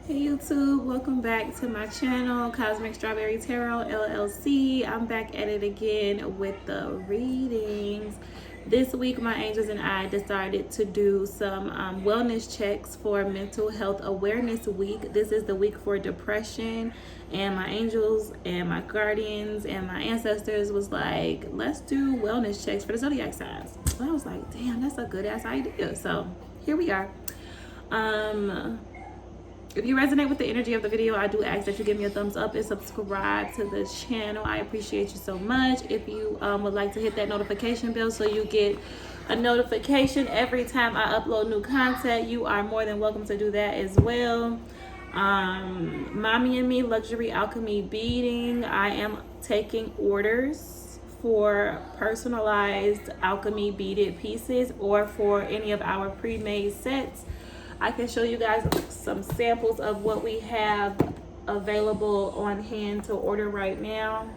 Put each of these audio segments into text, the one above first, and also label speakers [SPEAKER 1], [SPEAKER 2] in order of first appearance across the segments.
[SPEAKER 1] Hey YouTube, welcome back to my channel, Cosmic Strawberry Tarot LLC. I'm back at it again with the readings. This week, my angels and I decided to do some wellness checks for Mental Health Awareness Week. This is the week for depression, and my angels and my guardians and my ancestors was like, let's do wellness checks for the zodiac signs. So I was like, damn, that's a good ass idea. So here we are. If you resonate with the energy of the video, I do ask that you give me a thumbs up and subscribe to the channel. I appreciate you so much. If you would like to hit that notification bell so you get a notification every time I upload new content, you are more than welcome to do that as well. Mommy and Me Luxury Alchemy Beading. I am taking orders for personalized alchemy beaded pieces or for any of our pre-made sets. I can show you guys some samples of what we have available on hand to order right now.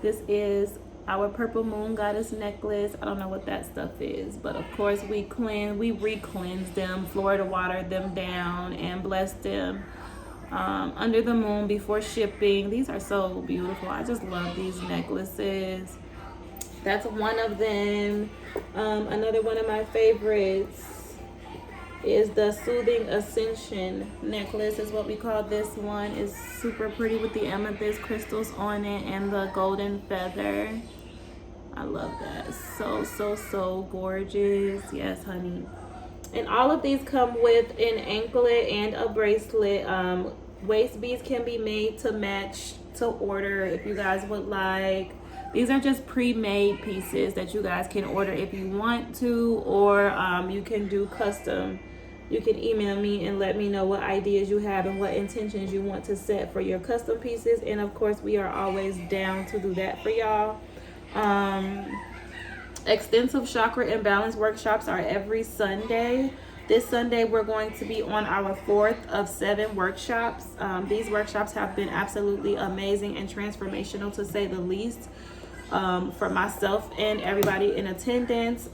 [SPEAKER 1] This is our Purple Moon Goddess necklace. I don't know what that stuff is, but of course we re-cleanse them, Florida water them down, and bless them under the moon before shipping. These are so beautiful. I just love these necklaces. That's one of them. Another one of my favorites is the Soothing Ascension necklace, is what we call this one. It's super pretty with the amethyst crystals on it and the golden feather. I love that. So gorgeous. Yes, honey. And all of these come with an anklet and a bracelet. Waist beads can be made to match to order if you guys would like. These are just pre-made pieces that you guys can order if you want to, or you can do custom. You can email me and let me know what ideas you have and what intentions you want to set for your custom pieces. And of course, we are always down to do that for y'all. Extensive chakra and balance workshops are every Sunday. This Sunday, we're going to be on our 4th of 7 workshops. These workshops have been absolutely amazing and transformational, to say the least, for myself and everybody in attendance.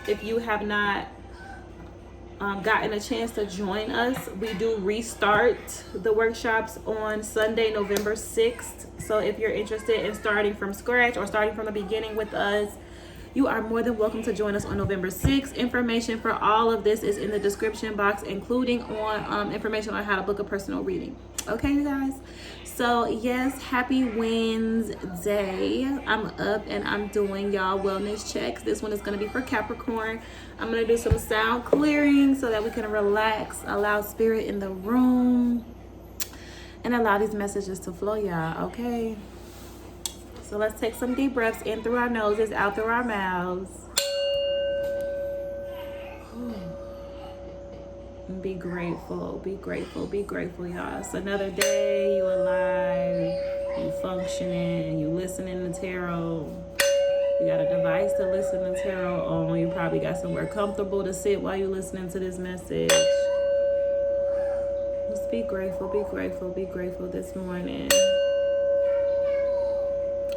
[SPEAKER 1] If you have not gotten a chance to join us, we do restart the workshops on Sunday, November 6th. So if you're interested in starting from scratch or starting from the beginning with us, you are more than welcome to join us on November 6th. Information for all of this is in the description box, including on information on how to book a personal reading. Okay, you guys? So yes, happy Wednesday. I'm up and I'm doing y'all wellness checks. This one is going to be for Capricorn. I'm going to do some sound clearing so that we can relax, allow spirit in the room, and allow these messages to flow, y'all. Okay? So let's take some deep breaths in through our noses, out through our mouths. And be grateful, be grateful, be grateful, y'all. It's another day, you alive, you functioning, you listening to tarot. You got a device to listen to tarot on. You probably got somewhere comfortable to sit while you're listening to this message. Just be grateful, be grateful, be grateful this morning.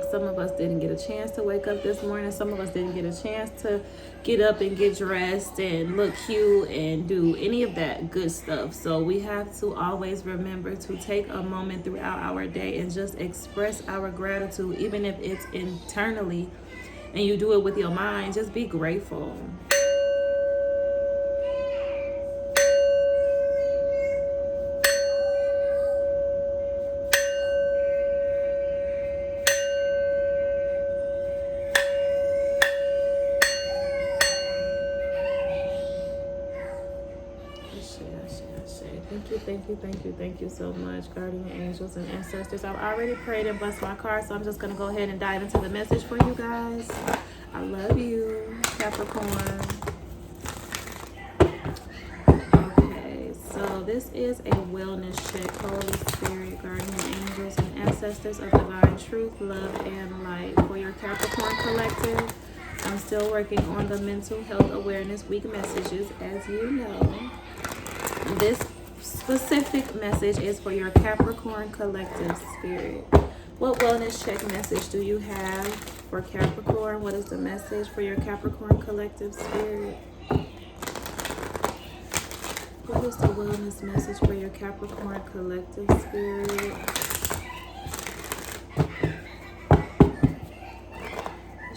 [SPEAKER 1] Some of us didn't get a chance to wake up this morning. Some of us didn't get a chance to get up and get dressed and look cute and do any of that good stuff. So we have to always remember to take a moment throughout our day and just express our gratitude, even if it's internally and you do it with your mind. Just be grateful. Thank you so much, guardian angels and ancestors. I've already prayed and blessed my cards, so I'm just going to go ahead and dive into the message for you guys. I love you, Capricorn. Okay, so this is a wellness check. Holy Spirit, guardian angels and ancestors of divine truth, love, and light for your Capricorn collective. I'm still working on the Mental Health Awareness Week messages, as you know. This specific message is for your Capricorn collective spirit. What wellness check message do you have for Capricorn? What is the message for your Capricorn collective spirit? What is the wellness message for your Capricorn collective spirit?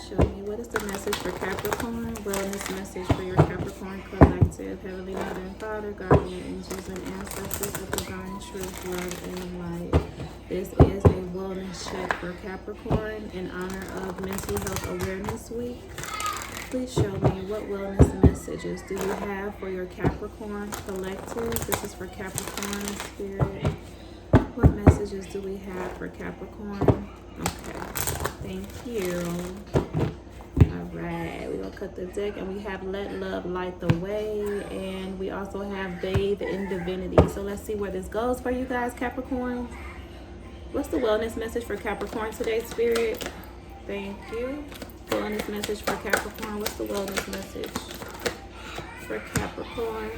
[SPEAKER 1] Show me, what is the message for Capricorn? Wellness message for your Capricorn collective. Heavenly Mother and Father, guardian angels and ancestors of divine truth, love, and light. This is a wellness check for Capricorn in honor of Mental Health Awareness Week. Please show me, what wellness messages do you have for your Capricorn collective? This is for Capricorn spirit. What messages do we have for Capricorn? Okay, thank you. All right, we're gonna cut the deck, and we have Let Love Light the Way, and we also have Bathe in Divinity. So let's see where this goes for you guys, Capricorn. What's the wellness message for Capricorn today, Spirit? Thank you. Wellness message for Capricorn. What's the wellness message for Capricorn?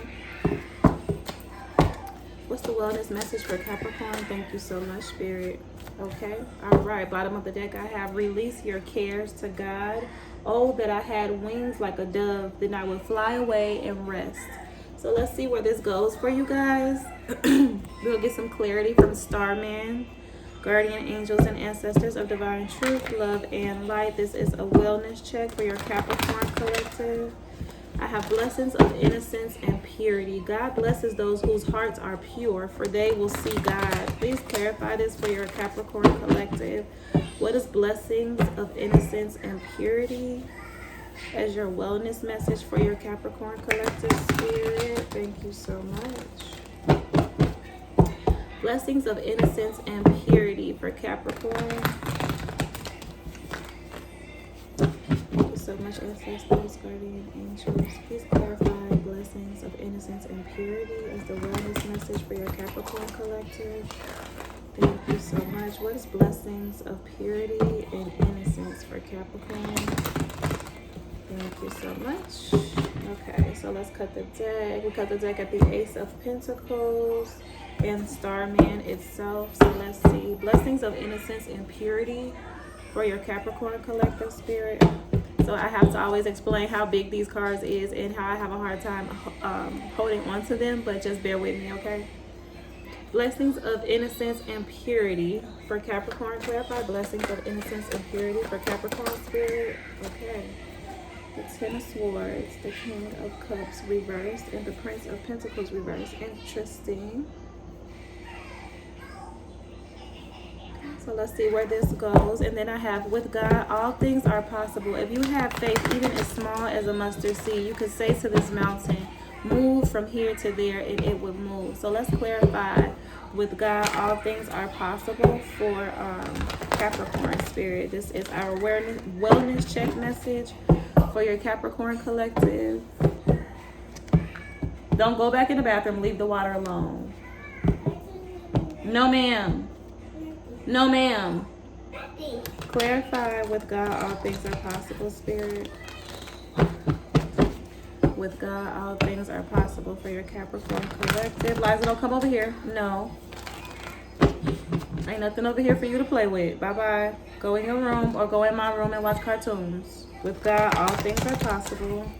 [SPEAKER 1] What's the wellness message for Capricorn? Thank you so much, Spirit. Okay. All right. Bottom of the deck, I have release your cares to God. Oh, that I had wings like a dove, then I would fly away and rest. So let's see where this goes for you guys. We'll get some clarity from Starman, guardian angels and ancestors of divine truth, love, and light. This is a wellness check for your Capricorn collective. I have blessings of innocence and purity. God blesses those whose hearts are pure, for they will see God. Please clarify this for your Capricorn collective. What is blessings of innocence and purity as your wellness message for your Capricorn collective, Spirit? Thank you so much. Blessings of innocence and purity for Capricorn. Thank you so much, ancestors, guardian angels. Please clarify blessings of innocence and purity as the wellness message for your Capricorn collective. Thank you so much. What is blessings of purity and innocence for Capricorn? Thank you so much. Okay, so let's cut the deck. We cut the deck at the Ace of Pentacles and Starman itself. So let's see. Blessings of innocence and purity for your Capricorn collective, Spirit. So I have to always explain how big these cards is and how I have a hard time holding on to them, but just bear with me, okay? Blessings of innocence and purity for Capricorn. Clarify blessings of innocence and purity for Capricorn, Spirit. Okay. The Ten of Swords, the King of Cups reversed, and the Prince of Pentacles reversed. Interesting. So let's see where this goes. And then I have, with God, all things are possible. If you have faith, even as small as a mustard seed, you could say to this mountain, move from here to there, and it would move. So let's clarify, with God, all things are possible for Capricorn spirit. This is our wellness check message for your Capricorn collective. Don't go back in the bathroom. Leave the water alone. No, ma'am. No, ma'am. Clarify, with God, all things are possible, Spirit. With God, all things are possible for your Capricorn collective. Liza, don't come over here. No. Ain't nothing over here for you to play with. Bye-bye. Go in your room or go in my room and watch cartoons. With God, all things are possible.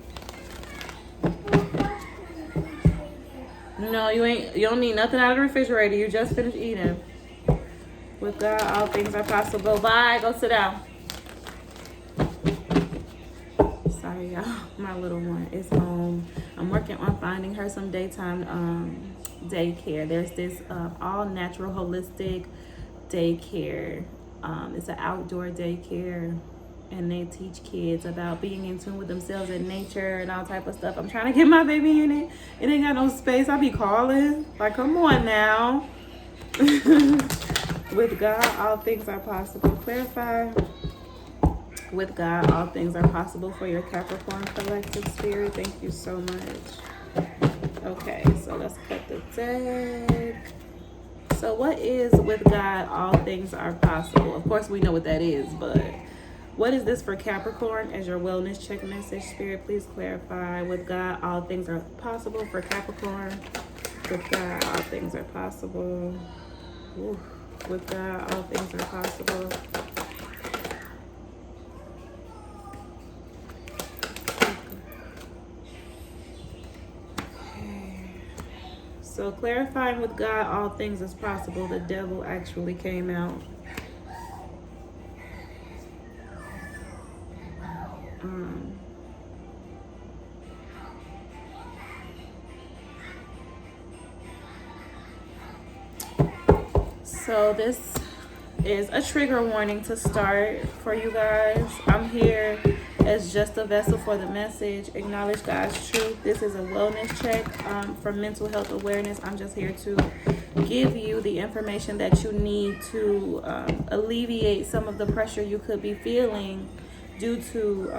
[SPEAKER 1] No, you don't need nothing out of the refrigerator. You just finished eating. With God, all things are possible. Bye. Go sit down. Sorry, y'all. My little one is home. I'm working on finding her some daytime daycare. There's this all natural holistic daycare. It's an outdoor daycare, and they teach kids about being in tune with themselves and nature and all type of stuff. I'm trying to get my baby in it. It ain't got no space. I be calling. Like, come on now. With God, all things are possible. Clarify. With God, all things are possible for your Capricorn collective, Spirit. Thank you so much. Okay, so let's cut the deck. So what is, with God, all things are possible? Of course, we know what that is, but what is this for Capricorn as your wellness check message, Spirit? Please clarify. With God, all things are possible for Capricorn. With God, all things are possible. Ooh. With God, all things are possible. Okay. So clarifying with God, all things is possible. The devil actually came out. So this is a trigger warning to start for you guys. I'm here as just a vessel for the message. Acknowledge God's truth. This is a wellness check for mental health awareness. I'm just here to give you the information that you need to alleviate some of the pressure you could be feeling due to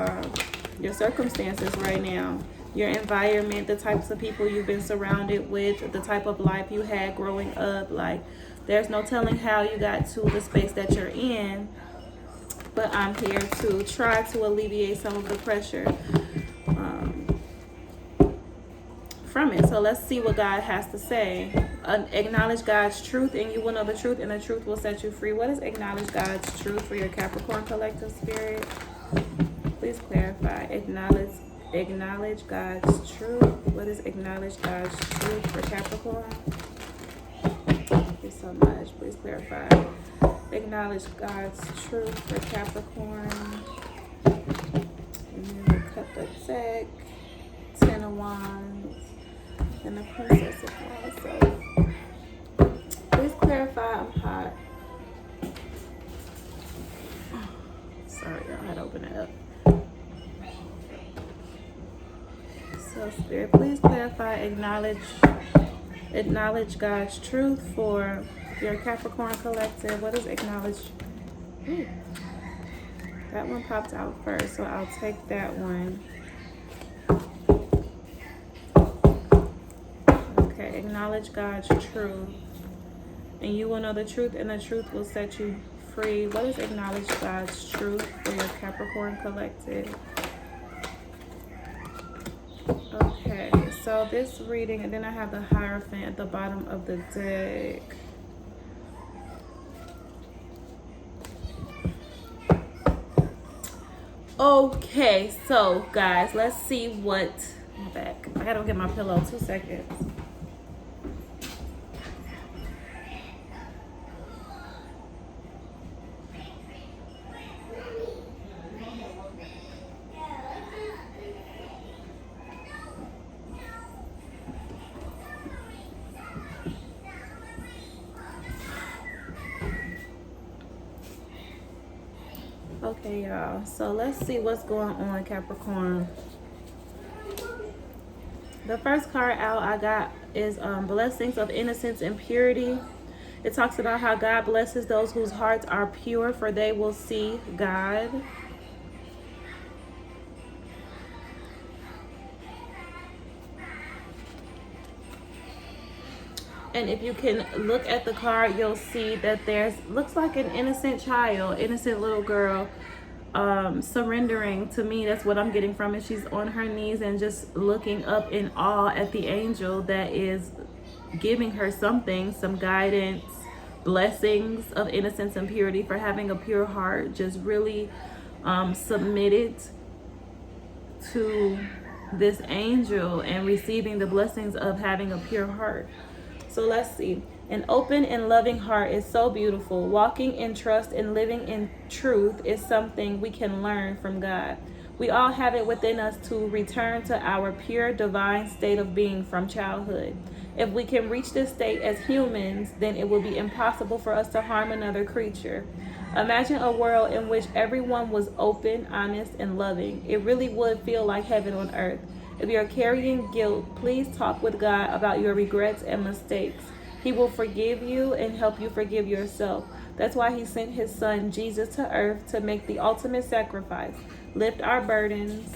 [SPEAKER 1] your circumstances right now, your environment, the types of people you've been surrounded with, the type of life you had growing up. Like, there's no telling how you got to the space that you're in, but I'm here to try to alleviate some of the pressure from it. So let's see what God has to say. Acknowledge God's truth and you will know the truth, and the truth will set you free. What is acknowledge God's truth for your Capricorn collective spirit? Please clarify. Acknowledge God's truth. What is acknowledge God's truth for Capricorn? Thank you so much. Please clarify. Acknowledge God's truth for Capricorn. And then we'll cut the deck. 10 of Wands. And the Princess of Wands. So please clarify. I'm hot. Sorry, I had to open it up. So Spirit, please clarify. Acknowledge God's truth for your Capricorn collective. What is acknowledge? Ooh, that one popped out first, so I'll take that one. Okay, acknowledge God's truth. And you will know the truth, and the truth will set you free. What is acknowledge God's truth for your Capricorn collective? Okay, so this reading, and then I have the Hierophant at the bottom of the deck. Okay, so guys, let's see what, my back. I gotta get my pillow, 2 seconds. Okay, y'all, so let's see what's going on, Capricorn. The first card out I got is blessings of innocence and purity. It talks about how God blesses those whose hearts are pure, for they will see God. And if you can look at the card, you'll see that looks like an innocent child, innocent little girl, surrendering. To me, that's what I'm getting from it. She's on her knees and just looking up in awe at the angel that is giving her something, some guidance, blessings of innocence and purity for having a pure heart, just really submitted to this angel and receiving the blessings of having a pure heart. So let's see. An open and loving heart is so beautiful. Walking in trust and living in truth is something we can learn from God. We all have it within us to return to our pure divine state of being from childhood. If we can reach this state as humans, then it will be impossible for us to harm another creature. Imagine a world in which everyone was open, honest, and loving. It really would feel like heaven on earth. If you're carrying guilt, please talk with God about your regrets and mistakes. He will forgive you and help you forgive yourself. That's why he sent his son Jesus to earth to make the ultimate sacrifice, lift our burdens,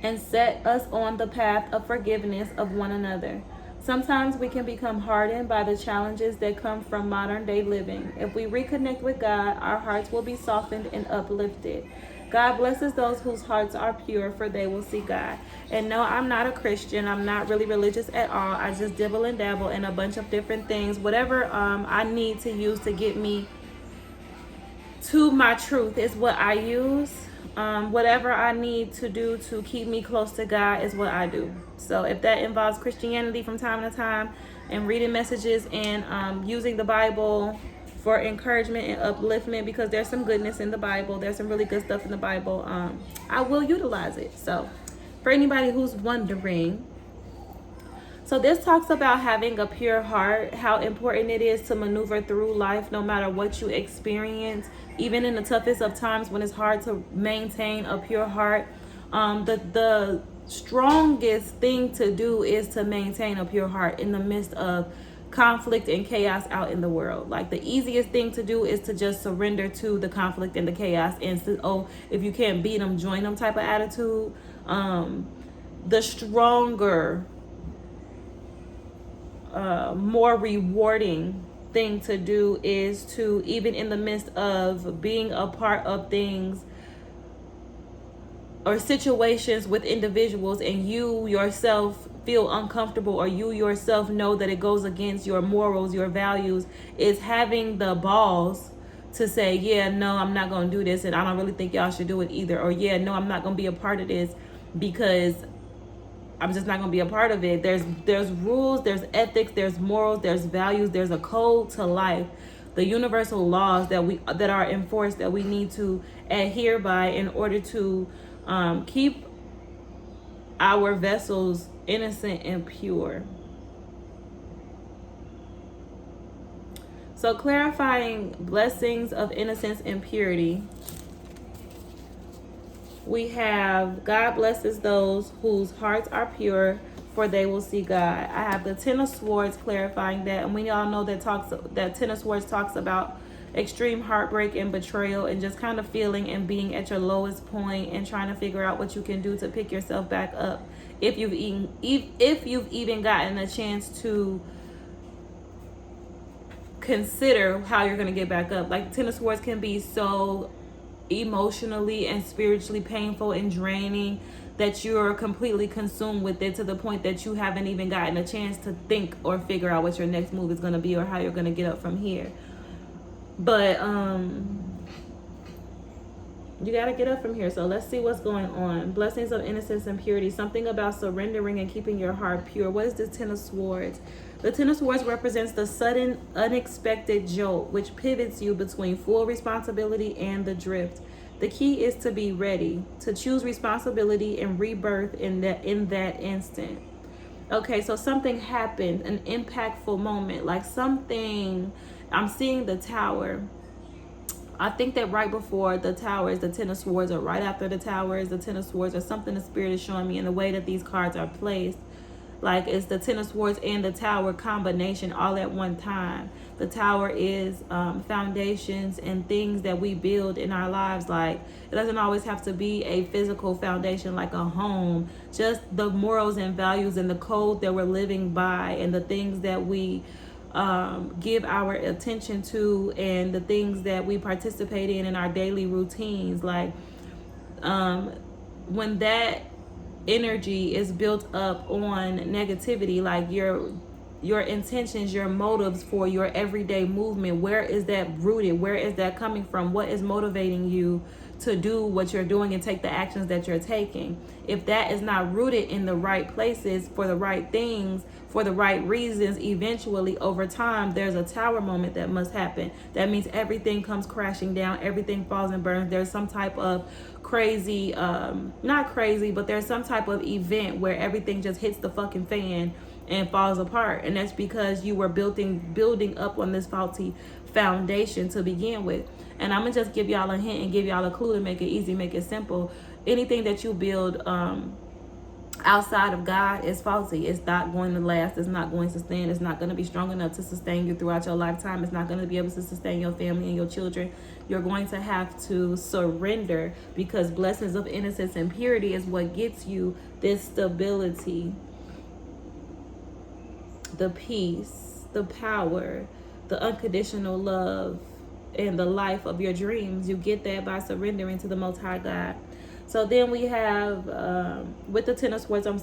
[SPEAKER 1] and set us on the path of forgiveness of one another. Sometimes we can become hardened by the challenges that come from modern day living. If we reconnect with God, our hearts will be softened and uplifted. God blesses those whose hearts are pure, for they will see God. And no, I'm not a Christian. I'm not really religious at all. I just dibble and dabble in a bunch of different things. Whatever I need to use to get me to my truth is what I use. Whatever I need to do to keep me close to God is what I do. So if that involves Christianity from time to time and reading messages and using the Bible for encouragement and upliftment, because there's some goodness in the Bible, there's some really good stuff in the Bible, I will utilize it. So for anybody who's wondering, so this talks about having a pure heart, how important it is to maneuver through life no matter what you experience, even in the toughest of times when it's hard to maintain a pure heart. The strongest thing to do is to maintain a pure heart in the midst of conflict and chaos out in the world. Like, the easiest thing to do is to just surrender to the conflict and the chaos and if you can't beat them, join them type of attitude. The stronger, more rewarding thing to do is to, even in the midst of being a part of things or situations with individuals and you yourself feel uncomfortable, or you yourself know that it goes against your morals, your values, is having the balls to say, yeah, no, I'm not going to do this, and I don't really think y'all should do it either, or yeah, no, I'm not going to be a part of this because I'm just not going to be a part of it. There's rules, there's ethics, there's morals, there's values, there's a code to life, the universal laws that are enforced that we need to adhere by in order to keep our vessels innocent and pure. So clarifying blessings of innocence and purity, we have God blesses those whose hearts are pure, for they will see God. I have the Ten of Swords clarifying that, and we all know that Ten of Swords talks about extreme heartbreak and betrayal and just kind of feeling and being at your lowest point and trying to figure out what you can do to pick yourself back up, if you've even gotten a chance to consider how you're going to get back up. Like, Ten of Swords can be so emotionally and spiritually painful and draining that you're completely consumed with it to the point that you haven't even gotten a chance to think or figure out what your next move is going to be or how you're going to get up from here. But you got to get up from here. So let's see what's going on. Blessings of innocence and purity. Something about surrendering and keeping your heart pure. What is the Ten of Swords? The Ten of Swords represents the sudden, unexpected jolt, which pivots you between full responsibility and the drift. The key is to be ready, to choose responsibility and rebirth in that instant. Okay, so something happened, an impactful moment, like something. I'm seeing the Tower. I think that right before the Tower is the Ten of Swords, or right after the Tower is the Ten of Swords, or something the Spirit is showing me in the way that these cards are placed. Like, it's the Ten of Swords and the Tower combination all at one time. The Tower is foundations and things that we build in our lives. Like, it doesn't always have to be a physical foundation like a home. Just the morals and values and the code that we're living by, and the things that we give our attention to, and the things that we participate in our daily routines. Like, when that energy is built up on negativity, like your intentions, your motives for your everyday movement, where is that rooted? Where is that coming from? What is motivating you to do what you're doing and take the actions that you're taking? If that is not rooted in the right places, for the right things, for the right reasons, eventually over time there's a Tower moment that must happen. That means everything comes crashing down, everything falls and burns. There's some type of crazy, not crazy, but there's some type of event where everything just hits the fucking fan and falls apart. And that's because you were building up on this faulty foundation to begin with. And I'm gonna just give y'all a hint and give y'all a clue to make it easy, make it simple. Anything that you build outside of God is faulty. It's not going to last. It's not going to stand. It's not going to be strong enough to sustain you throughout your lifetime. It's not going to be able to sustain your family and your children. You're going to have to surrender, because blessings of innocence and purity is what gets you this stability, the peace, the power, the unconditional love, and the life of your dreams. You get that by surrendering to the Most High God. So then we have, with the Ten of Swords, and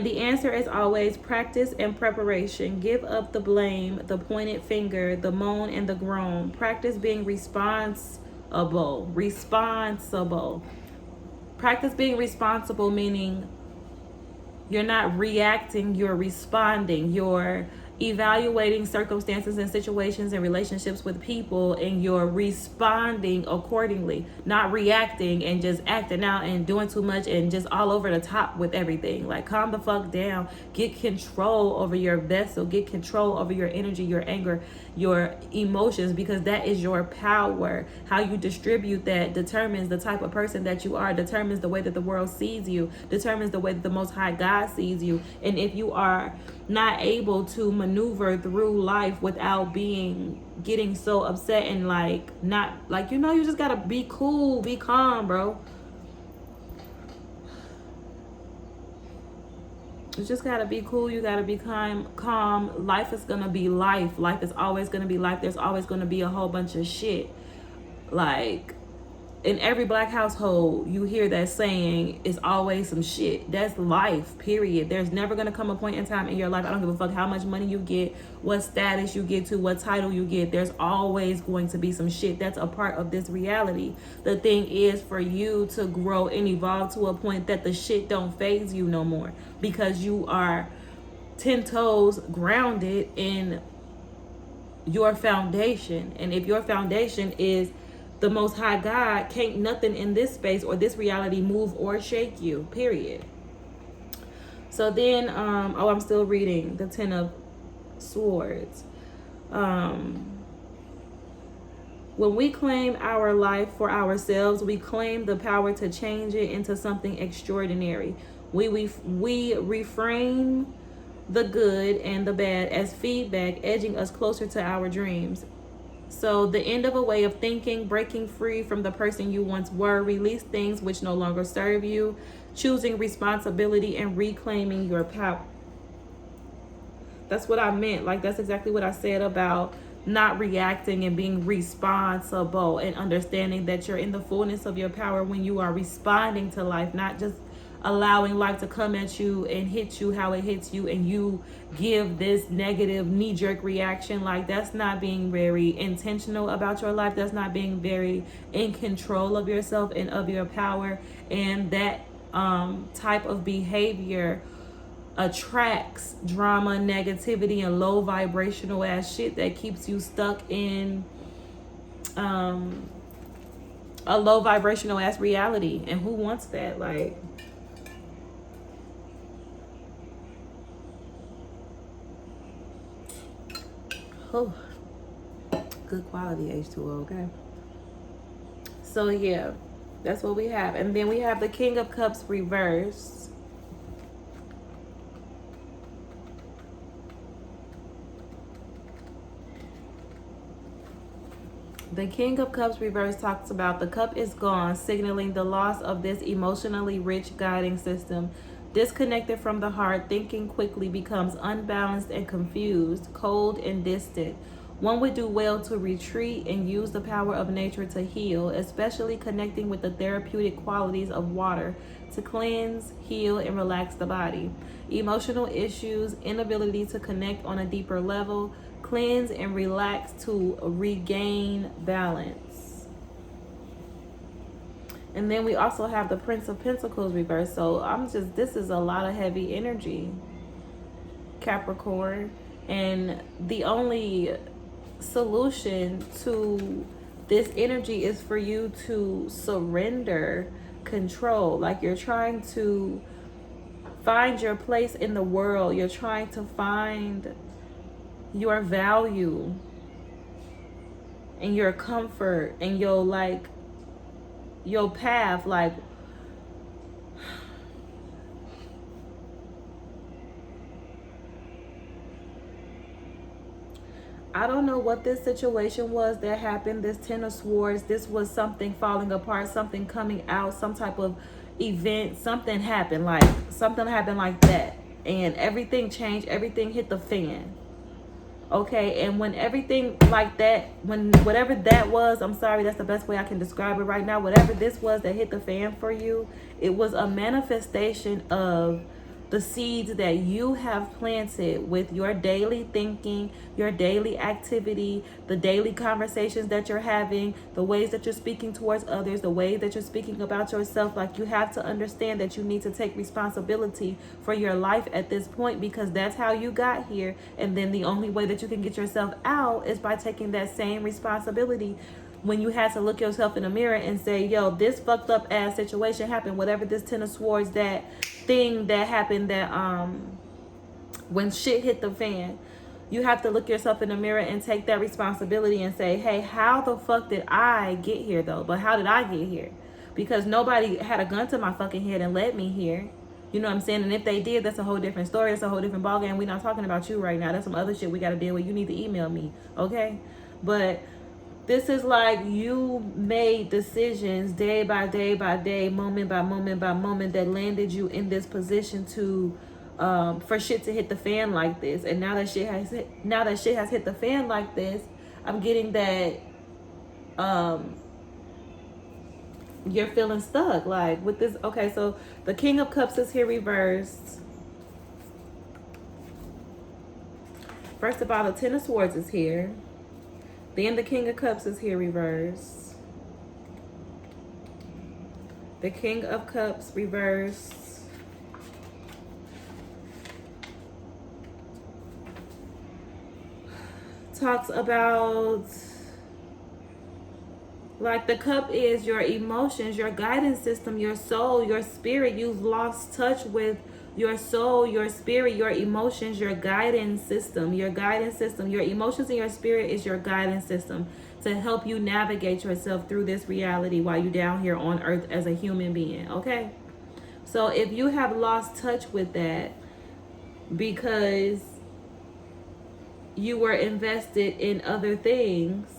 [SPEAKER 1] the answer is always practice and preparation. Give up the blame, the pointed finger, the moan, and the groan. Practice being responsible Responsible. Practice being responsible, meaning you're not reacting, you're responding. You're evaluating circumstances and situations and relationships with people, and you're responding accordingly, not reacting and just acting out and doing too much and just all over the top with everything. Like, calm the fuck down. Get control over your vessel. Get control over your energy, your anger, your emotions, because that is your power. How you distribute that determines the type of person that you are, determines the way that the world sees you, determines the way that the Most High God sees you. And if you are not able to maneuver through life without getting so upset and you just gotta be cool, be calm, bro. You just gotta be cool. You gotta be calm. Life is gonna be life. Life is always gonna be life. There's always gonna be a whole bunch of shit. Like, in every black household, you hear that saying, it's always some shit. That's life, period. There's never going to come a point in time in your life, I don't give a fuck how much money you get, what status you get to, what title you get, there's always going to be some shit. That's a part of this reality. The thing is for you to grow and evolve to a point that the shit don't faze you no more, because you are 10 toes grounded in your foundation. And if your foundation is the Most High God, can't nothing in this space or this reality move or shake you, period. So then, I'm still reading the 10 of Swords. When we claim our life for ourselves, we claim the power to change it into something extraordinary. We reframe the good and the bad as feedback, edging us closer to our dreams. So the end of a way of thinking, breaking free from the person you once were, release things which no longer serve you, choosing responsibility and reclaiming your power. That's what I meant. Like, that's exactly what I said about not reacting and being responsible, and understanding that you're in the fullness of your power when you are responding to life, not just allowing life to come at you and hit you how it hits you, and you give this negative knee-jerk reaction. Like, that's not being very intentional about your life. That's not being very in control of yourself and of your power. And that type of behavior attracts drama, negativity, and low vibrational ass shit that keeps you stuck in a low vibrational ass reality. And who wants that? Like, oh, good quality H2O, okay? So yeah, that's what we have. And then we have the King of Cups reversed. The King of Cups reverse talks about the cup is gone, signaling the loss of this emotionally rich guiding system. Disconnected from the heart, thinking quickly becomes unbalanced and confused, cold and distant. One would do well to retreat and use the power of nature to heal, especially connecting with the therapeutic qualities of water to cleanse, heal, and relax the body. Emotional issues, inability to connect on a deeper level, cleanse and relax to regain balance. And then we also have the Prince of Pentacles reversed. So this is a lot of heavy energy, Capricorn. And the only solution to this energy is for you to surrender control. Like, you're trying to find your place in the world. You're trying to find your value and your comfort and your path. Like, I don't know what this situation was that happened. This 10 of Swords, this was something falling apart, something coming out, some type of event, something happened like that, and everything changed, everything hit the fan. Okay, and when everything like that, when whatever that was, I'm sorry, that's the best way I can describe it right now. Whatever this was that hit the fan for you, it was a manifestation of the seeds that you have planted with your daily thinking, your daily activity, the daily conversations that you're having, the ways that you're speaking towards others, the ways that you're speaking about yourself. Like, you have to understand that you need to take responsibility for your life at this point, because that's how you got here. And then the only way that you can get yourself out is by taking that same responsibility. When you had to look yourself in the mirror and say, yo, this fucked up ass situation happened, whatever this Ten of Swords, that thing that happened, that when shit hit the fan, you have to look yourself in the mirror and take that responsibility and say, hey, how the fuck did I get here though? But how did I get here? Because nobody had a gun to my fucking head and led me here. You know what I'm saying? And if they did, that's a whole different story. It's a whole different ballgame. We're not talking about you right now. That's some other shit we got to deal with. You need to email me, okay? But this is like, you made decisions day by day by day, moment by moment by moment, that landed you in this position to for shit to hit the fan like this. And now that shit has hit the fan like this, I'm getting that you're feeling stuck, like, with this. Okay, so the King of Cups is here reversed. First of all, the Ten of Swords is here. Then the King of Cups is here reversed. The King of Cups reversed. Talks about, like, the cup is your emotions, your guidance system, your soul, your spirit. You've lost touch with your soul, your spirit, your emotions, your guidance system, your guidance system. Your emotions and your spirit is your guidance system to help you navigate yourself through this reality while you're down here on earth as a human being, okay? So if you have lost touch with that because you were invested in other things,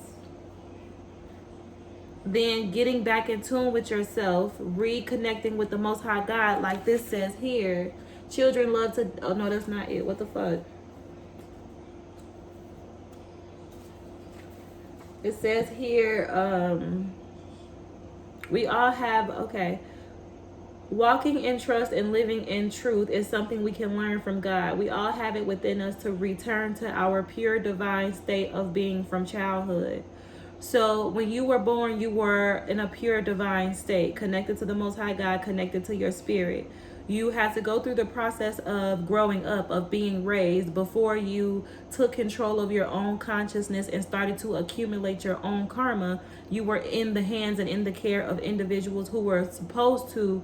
[SPEAKER 1] then getting back in tune with yourself, reconnecting with the Most High God, like this says here. Children love to, oh no, that's not it. What the fuck? It says here, we all have, okay. Walking in trust and living in truth is something we can learn from God. We all have it within us to return to our pure divine state of being from childhood. So when you were born, you were in a pure divine state, connected to the Most High God, connected to your spirit. You had to go through the process of growing up, of being raised, before you took control of your own consciousness and started to accumulate your own karma. You were in the hands and in the care of individuals who were supposed to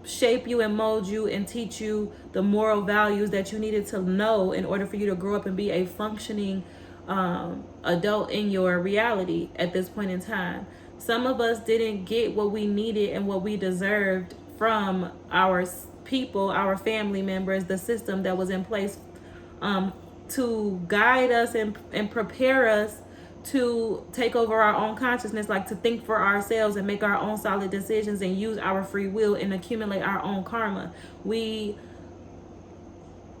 [SPEAKER 1] shape you and mold you and teach you the moral values that you needed to know in order for you to grow up and be a functioning adult in your reality at this point in time. Some of us didn't get what we needed and what we deserved from our people, our family members, the system that was in place to guide us and prepare us to take over our own consciousness, like to think for ourselves and make our own solid decisions and use our free will and accumulate our own karma. We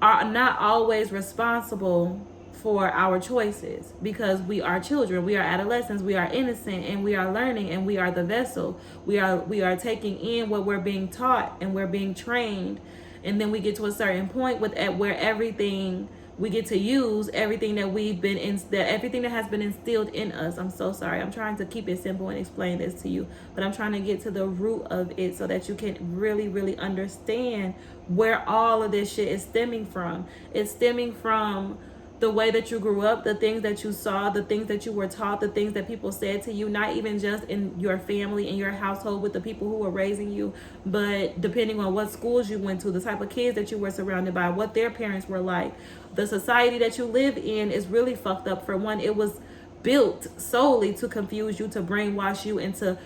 [SPEAKER 1] are not always responsible for our choices because we are children, we are adolescents, we are innocent, and we are learning, and we are the vessel. We are taking in what we're being taught and we're being trained, and then we get to a certain point where everything we get to use everything that everything that has been instilled in us. I'm so sorry. I'm trying to keep it simple and explain this to you, but I'm trying to get to the root of it so that you can really, really understand where all of this shit is stemming from. It's stemming from the way that you grew up, the things that you saw, the things that you were taught, the things that people said to you, not even just in your family, in your household with the people who were raising you, but depending on what schools you went to, the type of kids that you were surrounded by, what their parents were like. The society that you live in is really fucked up. For one, it was built solely to confuse you, to brainwash you, and to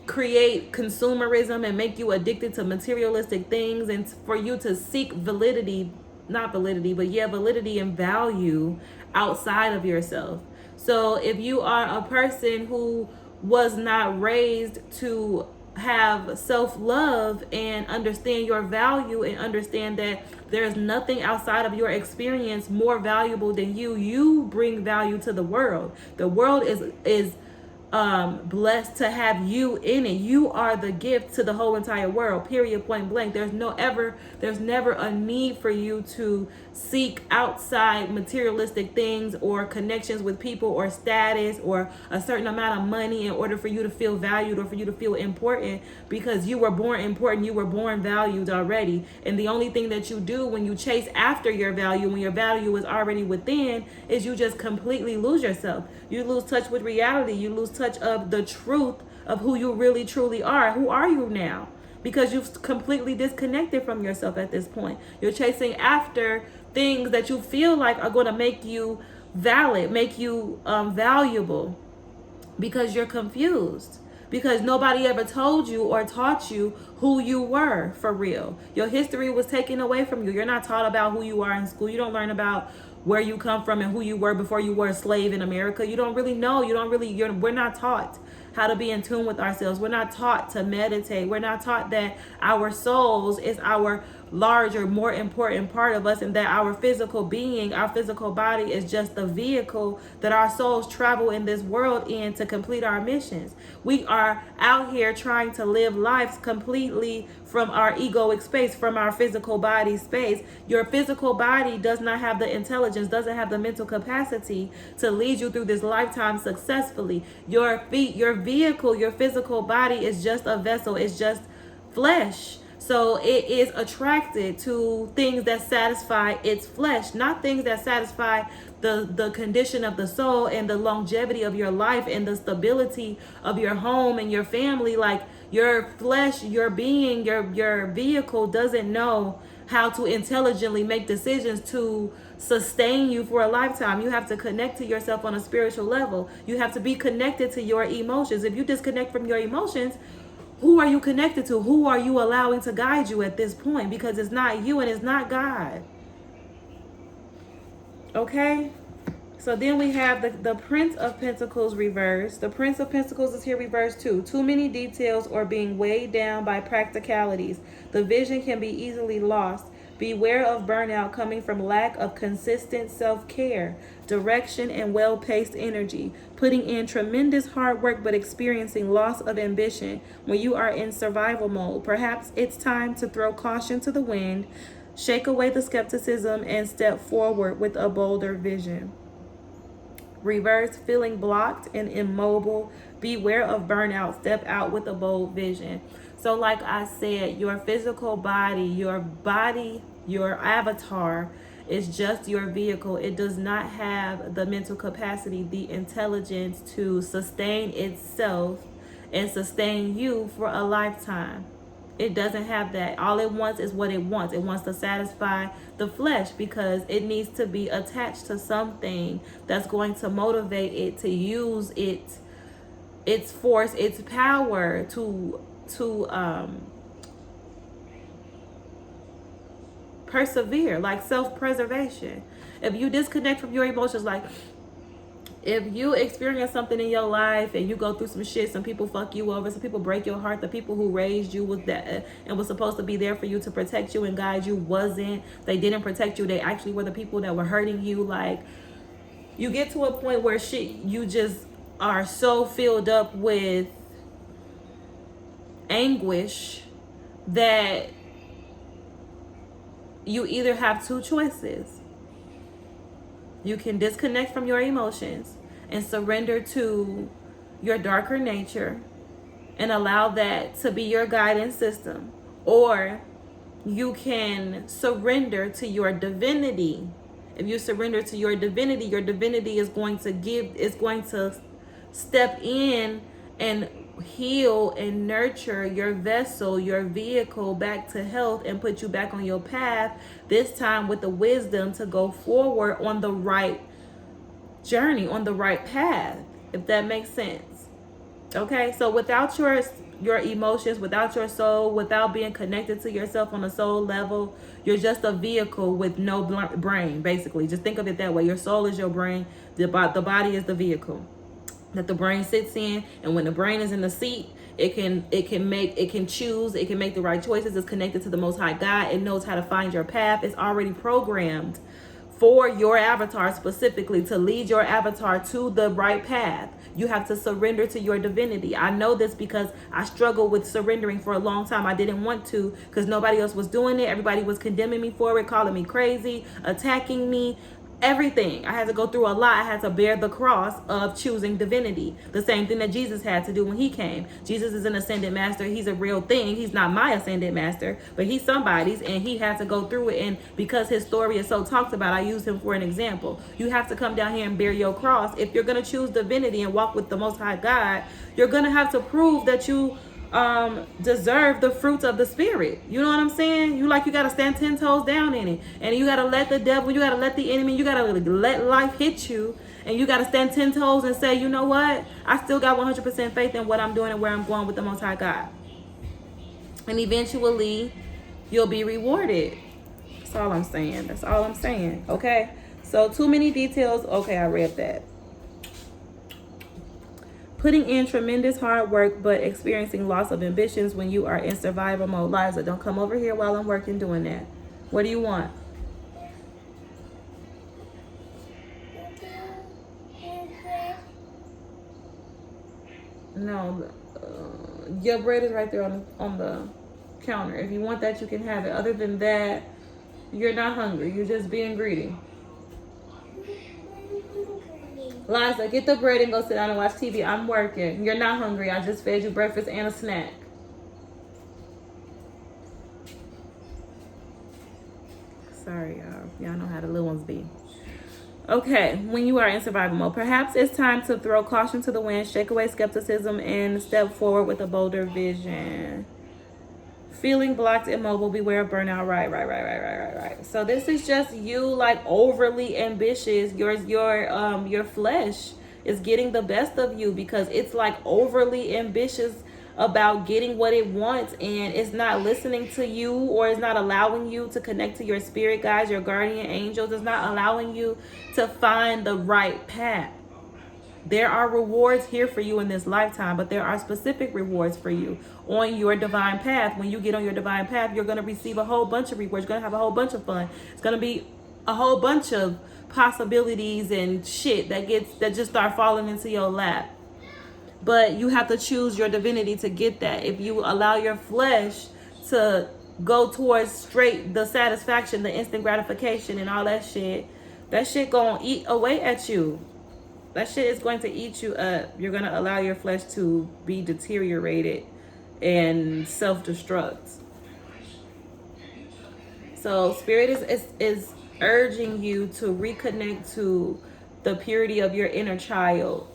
[SPEAKER 1] create consumerism and make you addicted to materialistic things, and for you to seek validity and value outside of yourself. So if you are a person who was not raised to have self-love and understand your value and understand that there's nothing outside of your experience more valuable than you bring value to the world. The world is blessed to have you in it. You are the gift to the whole entire world, period, point blank. There's never a need for you to seek outside materialistic things or connections with people or status or a certain amount of money in order for you to feel valued or for you to feel important, because you were born important. You were born valued already. And the only thing that you do when you chase after your value, when your value is already within, is you just completely lose yourself. You lose touch with reality. You lose touch of the truth of who you really truly are. Who are you now? Because you've completely disconnected from yourself at this point. You're chasing after things that you feel like are going to make you valid, make you valuable, because you're confused. Because nobody ever told you or taught you who you were for real. Your history was taken away from you. You're not taught about who you are in school. You don't learn about where you come from and who you were before you were a slave in America. You don't really know. We're not taught how to be in tune with ourselves. We're not taught to meditate. We're not taught that our souls is our larger, more important part of us, and that our physical being, our physical body is just the vehicle that our souls travel in this world in to complete our missions. We are out here trying to live lives completely from our egoic space, from our physical body space. Your physical body does not have the intelligence, doesn't have the mental capacity to lead you through this lifetime successfully. Your vehicle, your physical body is just a vessel, it's just flesh. So it is attracted to things that satisfy its flesh, not things that satisfy the condition of the soul and the longevity of your life and the stability of your home and your family. Like, your flesh, your being, your vehicle doesn't know how to intelligently make decisions to sustain you for a lifetime. You have to connect to yourself on a spiritual level. You have to be connected to your emotions. If you disconnect from your emotions, who are you connected to? Who are you allowing to guide you at this point? Because it's not you and it's not God. Okay? So then we have the Prince of Pentacles reversed. The Prince of Pentacles is here reversed too. Too many details or being weighed down by practicalities. The vision can be easily lost. Beware of burnout coming from lack of consistent self-care, direction, and well-paced energy. Putting in tremendous hard work but experiencing loss of ambition when you are in survival mode. Perhaps it's time to throw caution to the wind, shake away the skepticism, and step forward with a bolder vision. Reverse, feeling blocked and immobile. Beware of burnout. Step out with a bold vision. So like I said, your physical body, your avatar is just your vehicle. It does not have the mental capacity, the intelligence to sustain itself and sustain you for a lifetime. It doesn't have that. All it wants is what it wants. It wants to satisfy the flesh because it needs to be attached to something that's going to motivate it to use its force, its power to persevere, like self-preservation. If you disconnect from your emotions, like if you experience something in your life and you go through some shit, some people fuck you over, some people break your heart, the people who raised you was that and was supposed to be there for you to protect you and guide you wasn't. They didn't protect you. They actually were the people that were hurting you. Like, you get to a point where shit, you just are so filled up with anguish that you either have two choices. You can disconnect from your emotions and surrender to your darker nature and allow that to be your guidance system. Or you can surrender to your divinity. If you surrender to your divinity is going to step in and heal and nurture your vessel, your vehicle back to health and put you back on your path, this time with the wisdom to go forward on the right journey, on the right path, if that makes sense. Okay, so without your emotions, without your soul, without being connected to yourself on a soul level, you're just a vehicle with no brain, basically. Just think of it that way. Your soul is your brain, the body is the vehicle that the brain sits in, and when the brain is in the seat, it can choose, it can make the right choices. It's connected to the Most High God. It knows how to find your path. It's already programmed for your avatar specifically, to lead your avatar to the right path. You have to surrender to your divinity. I know this because I struggled with surrendering for a long time. I didn't want to because nobody else was doing it. Everybody was condemning me for it, calling me crazy, attacking me. Everything. I had to go through a lot. I had to bear the cross of choosing divinity. The same thing that Jesus had to do when he came. Jesus is an ascended master. He's a real thing. He's not my ascended master, but he's somebody's, and he had to go through it. And because his story is so talked about, I use him for an example. You have to come down here and bear your cross. If you're going to choose divinity and walk with the Most High God, you're going to have to prove that you deserve the fruits of the spirit. You know what I'm saying? You gotta stand 10 toes down in it, and you gotta let the devil, you gotta let the enemy, you gotta let life hit you, and you gotta stand 10 toes and say, you know what, I still got 100% faith in what I'm doing and where I'm going with the Most High God, and eventually you'll be rewarded. That's all I'm saying. That's all I'm saying. Okay, so too many details. Okay, I read that. Putting in tremendous hard work, but experiencing loss of ambitions when you are in survival mode. Liza, don't come over here while I'm working doing that. What do you want? No, your bread is right there on the counter. If you want that, you can have it. Other than that, you're not hungry. You're just being greedy. Liza, get the bread and go sit down and watch TV. I'm working. You're not hungry. I just fed you breakfast and a snack. Sorry, y'all. Y'all know how the little ones be. Okay, when you are in survival mode, perhaps it's time to throw caution to the wind, shake away skepticism, and step forward with a bolder vision. Feeling blocked, immobile, beware of burnout. Right. So this is just you overly ambitious. Your flesh is getting the best of you because it's overly ambitious about getting what it wants, and it's not listening to you, or it's not allowing you to connect to your spirit guides, your guardian angels. It's not allowing you to find the right path. There are rewards here for you in this lifetime, but there are specific rewards for you on your divine path. When you get on your divine path, you're going to receive a whole bunch of rewards. You're going to have a whole bunch of fun. It's going to be a whole bunch of possibilities and shit that just start falling into your lap. But you have to choose your divinity to get that. If you allow your flesh to go towards straight the satisfaction, the instant gratification and all that shit going to eat away at you. That shit is going to eat you up. You're going to allow your flesh to be deteriorated and self-destruct. So spirit is urging you to reconnect to the purity of your inner child.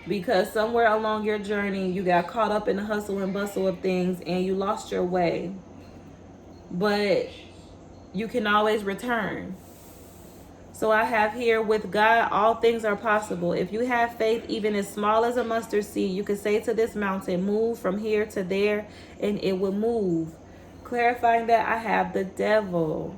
[SPEAKER 1] Because somewhere along your journey, you got caught up in the hustle and bustle of things and you lost your way. But you can always return. So I have here, with God, all things are possible. If you have faith, even as small as a mustard seed, you can say to this mountain, move from here to there, and it will move. Clarifying that, I have the devil.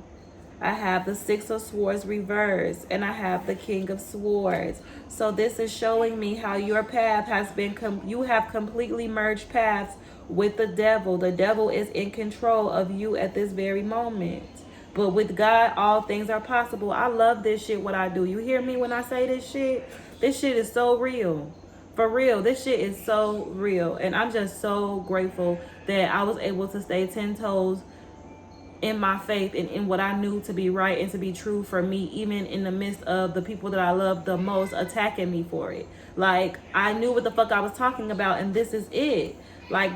[SPEAKER 1] I have the Six of Swords reversed, and I have the King of Swords. So this is showing me how your path has been, you have completely merged paths with the devil. The devil is in control of you at this very moment. But with God, all things are possible. I love this shit, what I do. You hear me when I say this shit? This shit is so real. For real, this shit is so real. And I'm just so grateful that I was able to stay 10 toes in my faith and in what I knew to be right and to be true for me, even in the midst of the people that I love the most attacking me for it. I knew what the fuck I was talking about, and this is it.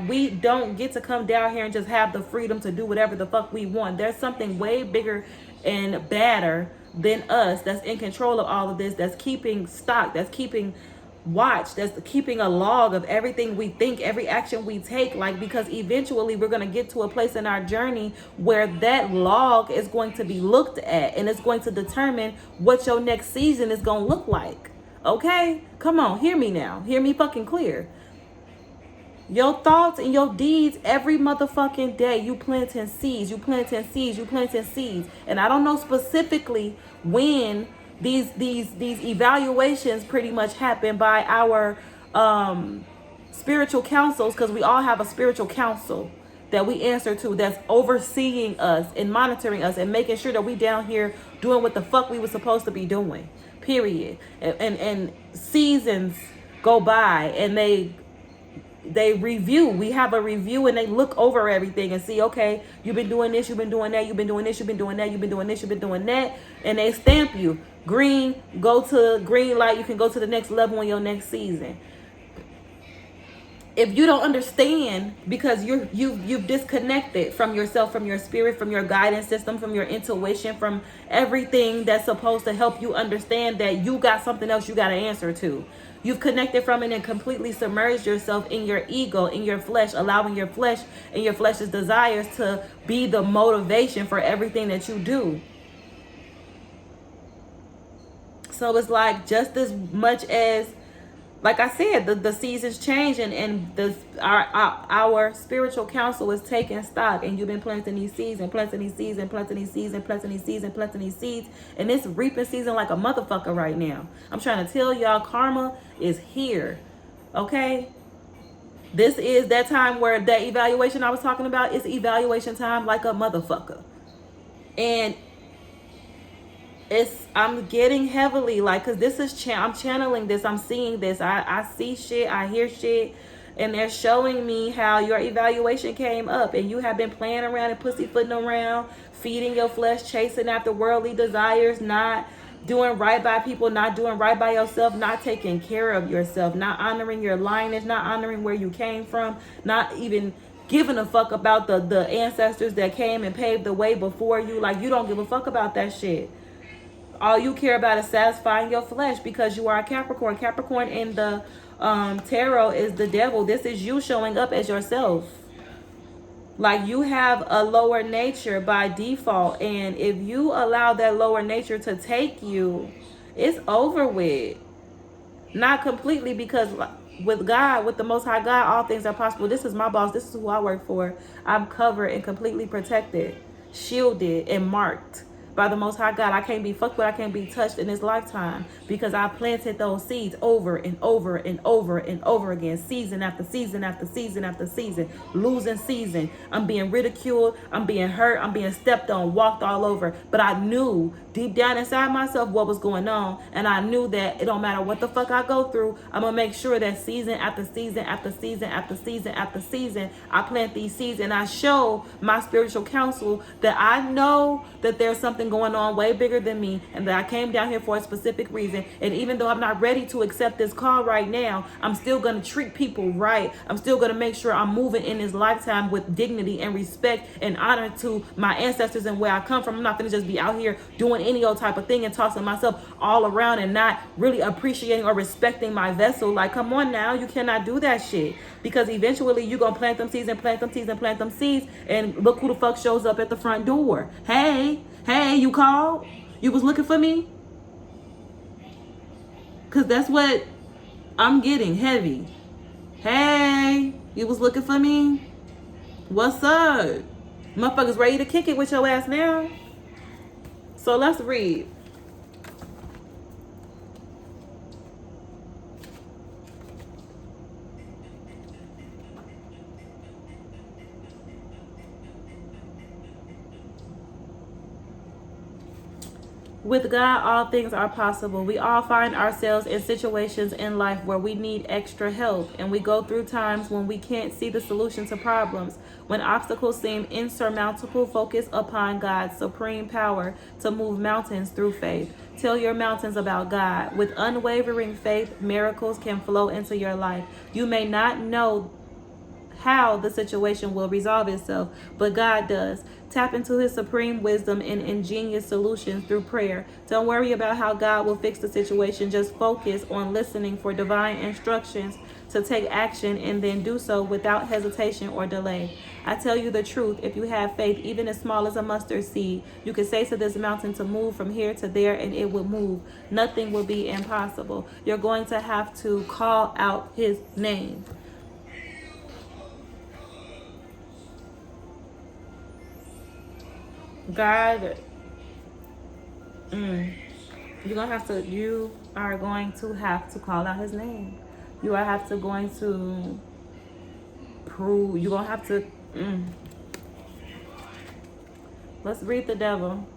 [SPEAKER 1] We don't get to come down here and just have the freedom to do whatever the fuck we want. There's something way bigger and badder than us that's in control of all of this, that's keeping stock, that's keeping watch, that's keeping a log of everything we think, every action we take, because eventually we're going to get to a place in our journey where that log is going to be looked at, and it's going to determine what your next season is going to look like. Okay? Come on, hear me now. Hear me fucking clear. Your thoughts and your deeds, every motherfucking day, you planting seeds, you planting seeds, you planting seeds. And I don't know specifically when these evaluations pretty much happen by our spiritual councils, because we all have a spiritual council that we answer to, that's overseeing us and monitoring us and making sure that we down here doing what the fuck we were supposed to be doing. Period. And seasons go by and they review. We have a review and they look over everything and see, okay, you've been doing this, you've been doing that, you've been doing this, you've been doing that, you've been doing this, you've been doing that, and they stamp you. Green, go to green light, you can go to the next level in your next season. If you don't understand, because you've disconnected from yourself, from your spirit, from your guidance system, from your intuition, from everything that's supposed to help you understand that you got something else you got to answer to. You've connected from it and completely submerged yourself in your ego, in your flesh, allowing your flesh and your flesh's desires to be the motivation for everything that you do. So it's like, just as much as, like I said, the seasons change and our spiritual council is taking stock, and you've been planting these seeds and planting these seeds and planting these seeds and planting these seeds and planting these seeds, and it's reaping season like a motherfucker right now. I'm trying to tell y'all, karma is here. Okay? This is that time where that evaluation I was talking about, it's evaluation time like a motherfucker. And I'm getting heavily, like, because this is I'm channeling this, I'm seeing this, I see shit, I hear shit, and they're showing me how your evaluation came up, and you have been playing around and pussyfooting around, feeding your flesh, chasing after worldly desires, not doing right by people, not doing right by yourself, not taking care of yourself, not honoring your lineage, not honoring where you came from, not even giving a fuck about the ancestors that came and paved the way before you. Like, you don't give a fuck about that shit. All you care about is satisfying your flesh, because you are a Capricorn. Capricorn in the tarot is the devil. This is you showing up as yourself. Like, you have a lower nature by default. And if you allow that lower nature to take you, it's over with. Not completely, because with God, with the Most High God, all things are possible. This is my boss. This is who I work for. I'm covered and completely protected, shielded, and marked by the Most High God. I can't be fucked with, I can't be touched in this lifetime, because I planted those seeds over and over and over and over again, season after season after season after season, losing season. I'm being ridiculed, I'm being hurt, I'm being stepped on, walked all over. But I knew deep down inside myself what was going on, and I knew that it don't matter what the fuck I go through, I'm gonna make sure that season after season after season after season after season, I plant these seeds, and I show my spiritual counsel that I know that there's something going on way bigger than me, and that I came down here for a specific reason. And even though I'm not ready to accept this call right now, I'm still going to treat people right. I'm still going to make sure I'm moving in this lifetime with dignity and respect and honor to my ancestors and where I come from. I'm not going to just be out here doing any old type of thing and tossing myself all around and not really appreciating or respecting my vessel. Like, come on now, you cannot do that shit, because eventually you're going to plant them seeds and plant them seeds and plant them seeds, and look who the fuck shows up at the front door. Hey, you called? You was looking for me? Because that's what I'm getting, heavy. Hey, you was looking for me? What's up? Motherfuckers ready to kick it with your ass now? So let's read. With God, all things are possible. We all find ourselves in situations in life where we need extra help, and we go through times when we can't see the solution to problems. When obstacles seem insurmountable, focus upon God's supreme power to move mountains through faith. Tell your mountains about God. With unwavering faith, miracles can flow into your life. You may not know how the situation will resolve itself, but God does. Tap into his supreme wisdom and ingenious solutions through prayer. Don't worry about how God will fix the situation. Just focus on listening for divine instructions to take action, and then do so without hesitation or delay. I tell you the truth, if you have faith even as small as a mustard seed, you can say to this mountain to move from here to there, and it will move. Nothing will be impossible. You're going to have to call out his name. God, you are going to have to call out his name. You are going to prove, you're going to have to, Let's read the devil.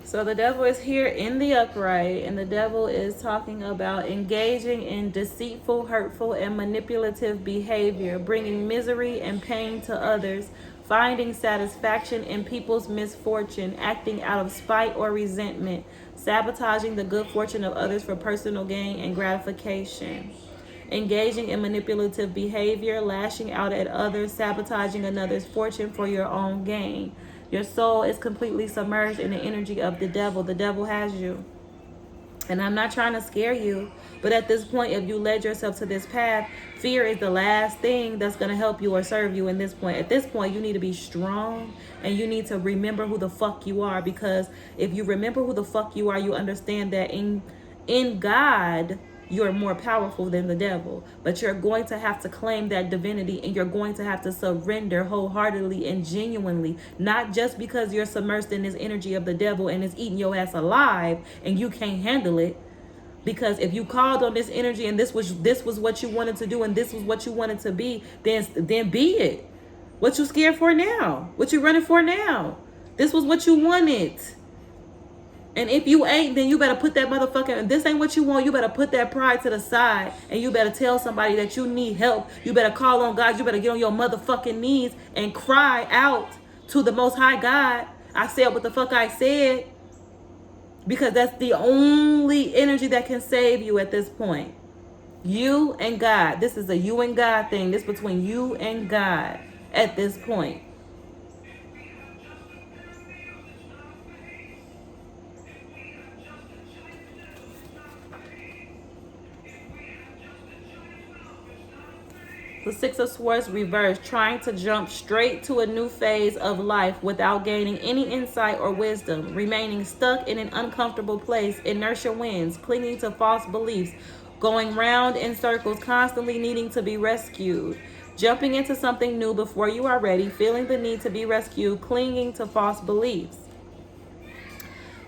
[SPEAKER 1] So the devil is here in the upright, and the devil is talking about engaging in deceitful, hurtful, and manipulative behavior, bringing misery and pain to others, finding satisfaction in people's misfortune, acting out of spite or resentment, sabotaging the good fortune of others for personal gain and gratification. Engaging in manipulative behavior, lashing out at others, sabotaging another's fortune for your own gain. Your soul is completely submerged in the energy of the devil. The devil has you. And I'm not trying to scare you, but at this point, if you led yourself to this path, fear is the last thing that's going to help you or serve you in this point. At this point, you need to be strong, and you need to remember who the fuck you are, because if you remember who the fuck you are, you understand that in God, you're more powerful than the devil, but you're going to have to claim that divinity, and you're going to have to surrender wholeheartedly and genuinely, not just because you're submersed in this energy of the devil and it's eating your ass alive and you can't handle it. Because if you called on this energy and this was what you wanted to do and this was what you wanted to be, then be it. What you scared for now? What you running for now? This was what you wanted. And if you ain't, then you better put that motherfucking, if this ain't what you want, you better put that pride to the side, and you better tell somebody that you need help. You better call on God. You better get on your motherfucking knees and cry out to the Most High God. I said what the fuck I said, because that's the only energy that can save you at this point. You and God. This is a you and God thing. This is between you and God at this point. The Six of Swords reversed, trying to jump straight to a new phase of life without gaining any insight or wisdom, remaining stuck in an uncomfortable place, inertia wins, clinging to false beliefs, going round in circles, constantly needing to be rescued, jumping into something new before you are ready, feeling the need to be rescued, clinging to false beliefs.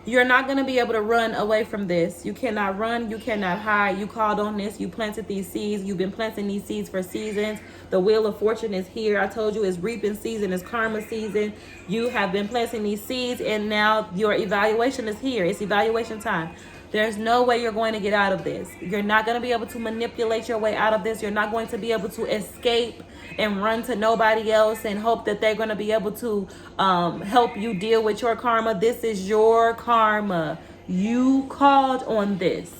[SPEAKER 1] You're not going to be able to run away from this. You cannot run. You cannot hide. You called on this. You planted these seeds. You've been planting these seeds for seasons. The wheel of fortune is here. I told you it's reaping season. It's karma season. You have been planting these seeds, and now your evaluation is here. It's evaluation time. There's no way you're going to get out of this. You're not going to be able to manipulate your way out of this. You're not going to be able to escape and run to nobody else and hope that they're going to be able to help you deal with your karma. This is your karma. You called on this.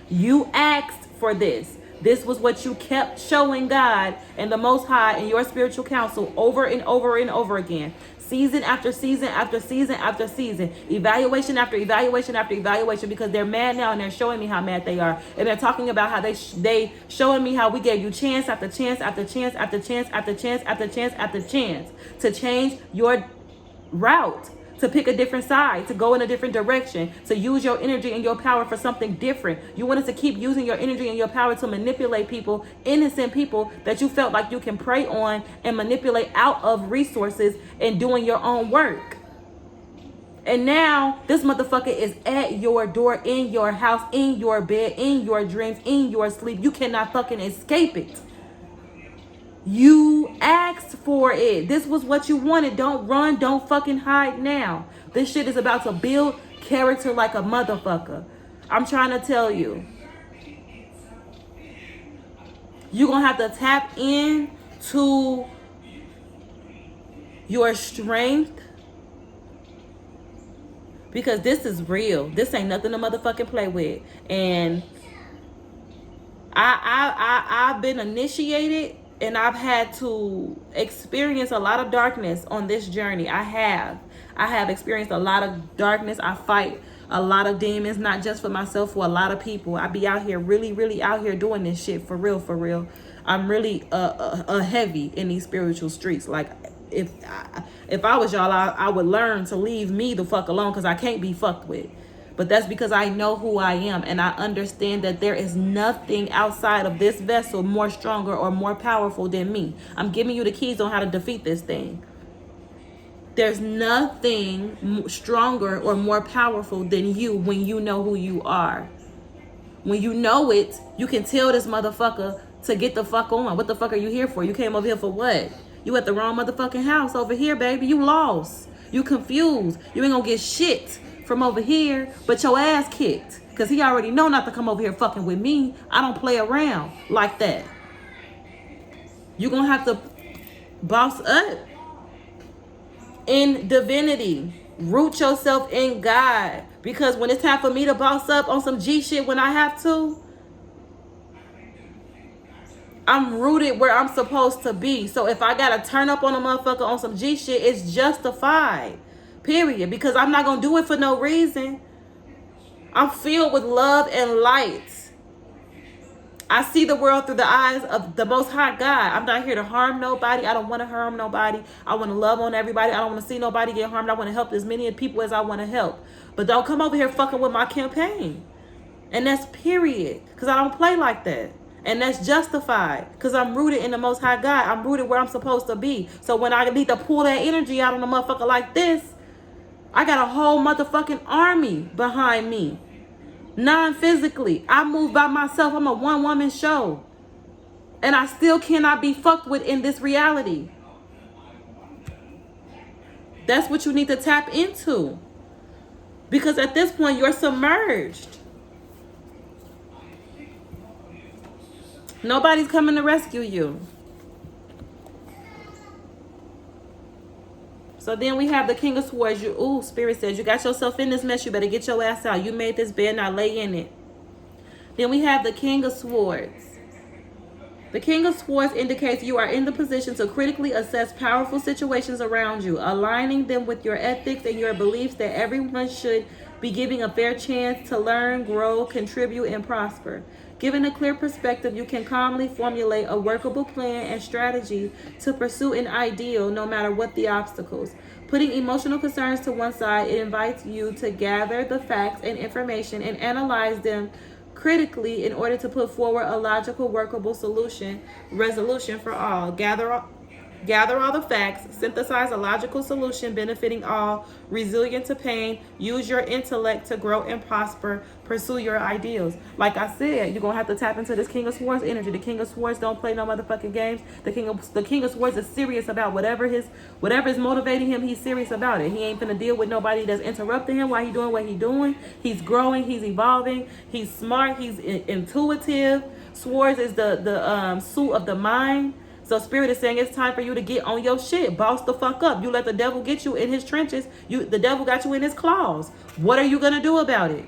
[SPEAKER 1] You asked for this. This was what you kept showing God and the Most High and your spiritual counsel over and over and over again. Season after season after season after season, evaluation after evaluation after evaluation, because they're mad now and they're showing me how mad they are, and they're talking about how they showing me how we gave you chance after chance after chance after chance after chance after chance after chance to change your route, to pick a different side, to go in a different direction, to use your energy and your power for something different. You wanted to keep using your energy and your power to manipulate people, innocent people that you felt like you can prey on and manipulate out of resources and doing your own work. And now this motherfucker is at your door, in your house, in your bed, in your dreams, in your sleep. You cannot fucking escape it. You asked for it. This was what you wanted. Don't run. Don't fucking hide now. This shit is about to build character like a motherfucker. I'm trying to tell you. You're going to have to tap in to your strength, because this is real. This ain't nothing to motherfucking play with. And I've been initiated, and I've had to experience a lot of darkness on this journey. I have experienced a lot of darkness. I fight a lot of demons, not just for myself, for a lot of people. I be out here really out here doing this shit for real. I'm really heavy in these spiritual streets. Like, if I was y'all, I would learn to leave me the fuck alone, because I can't be fucked with. But that's because I know who I am, and I understand that there is nothing outside of this vessel more stronger or more powerful than me. I'm giving you the keys on how to defeat this thing. There's nothing stronger or more powerful than you when you know who you are. When you know it, you can tell this motherfucker to get the fuck on. What the fuck are you here for? You came over here for what? You at the wrong motherfucking house over here, baby. You lost. You confused. You ain't gonna get shit from over here, but your ass kicked. Because he already know not to come over here fucking with me. I don't play around like that. You're gonna have to boss up in divinity. Root yourself in God. Because when it's time for me to boss up on some G shit when I have to, I'm rooted where I'm supposed to be. So if I gotta turn up on a motherfucker on some G shit, it's justified. Period. Because I'm not gonna do it for no reason. I'm filled with love and light. I see the world through the eyes of the Most High God. I'm not here to harm nobody. I don't want to harm nobody. I want to love on everybody. I don't want to see nobody get harmed. I want to help as many people as I want to help. But don't come over here fucking with my campaign. And that's period. Because I don't play like that. And that's justified. Because I'm rooted in the Most High God. I'm rooted where I'm supposed to be. So when I need to pull that energy out on a motherfucker like this, I got a whole motherfucking army behind me. Non-physically. I move by myself. I'm a one-woman show. And I still cannot be fucked with in this reality. That's what you need to tap into. Because at this point, you're submerged. Nobody's coming to rescue you. So then we have the King of Swords. Spirit says, you got yourself in this mess. You better get your ass out. You made this bed, now lay in it. Then we have the King of Swords. The King of Swords indicates you are in the position to critically assess powerful situations around you, aligning them with your ethics and your beliefs that everyone should be given a fair chance to learn, grow, contribute, and prosper. Given a clear perspective, you can calmly formulate a workable plan and strategy to pursue an ideal no matter what the obstacles. Putting emotional concerns to one side, it invites you to gather the facts and information and analyze them critically in order to put forward a logical, workable resolution for all. Gather all the facts, synthesize a logical solution benefiting all, resilient to pain, use your intellect to grow and prosper, pursue your ideals. Like I said, you're going to have to tap into this King of Swords energy. The King of Swords don't play no motherfucking games. The King of Swords is serious about whatever is motivating him. He's serious about it. He ain't finna deal with nobody that's interrupting him while he doing what he doing. He's growing, he's evolving, he's smart, he's intuitive. Swords is the suit of the mind. So Spirit is saying it's time for you to get on your shit. Boss the fuck up. You let the devil get you in his trenches. The devil got you in his claws. What are you going to do about it?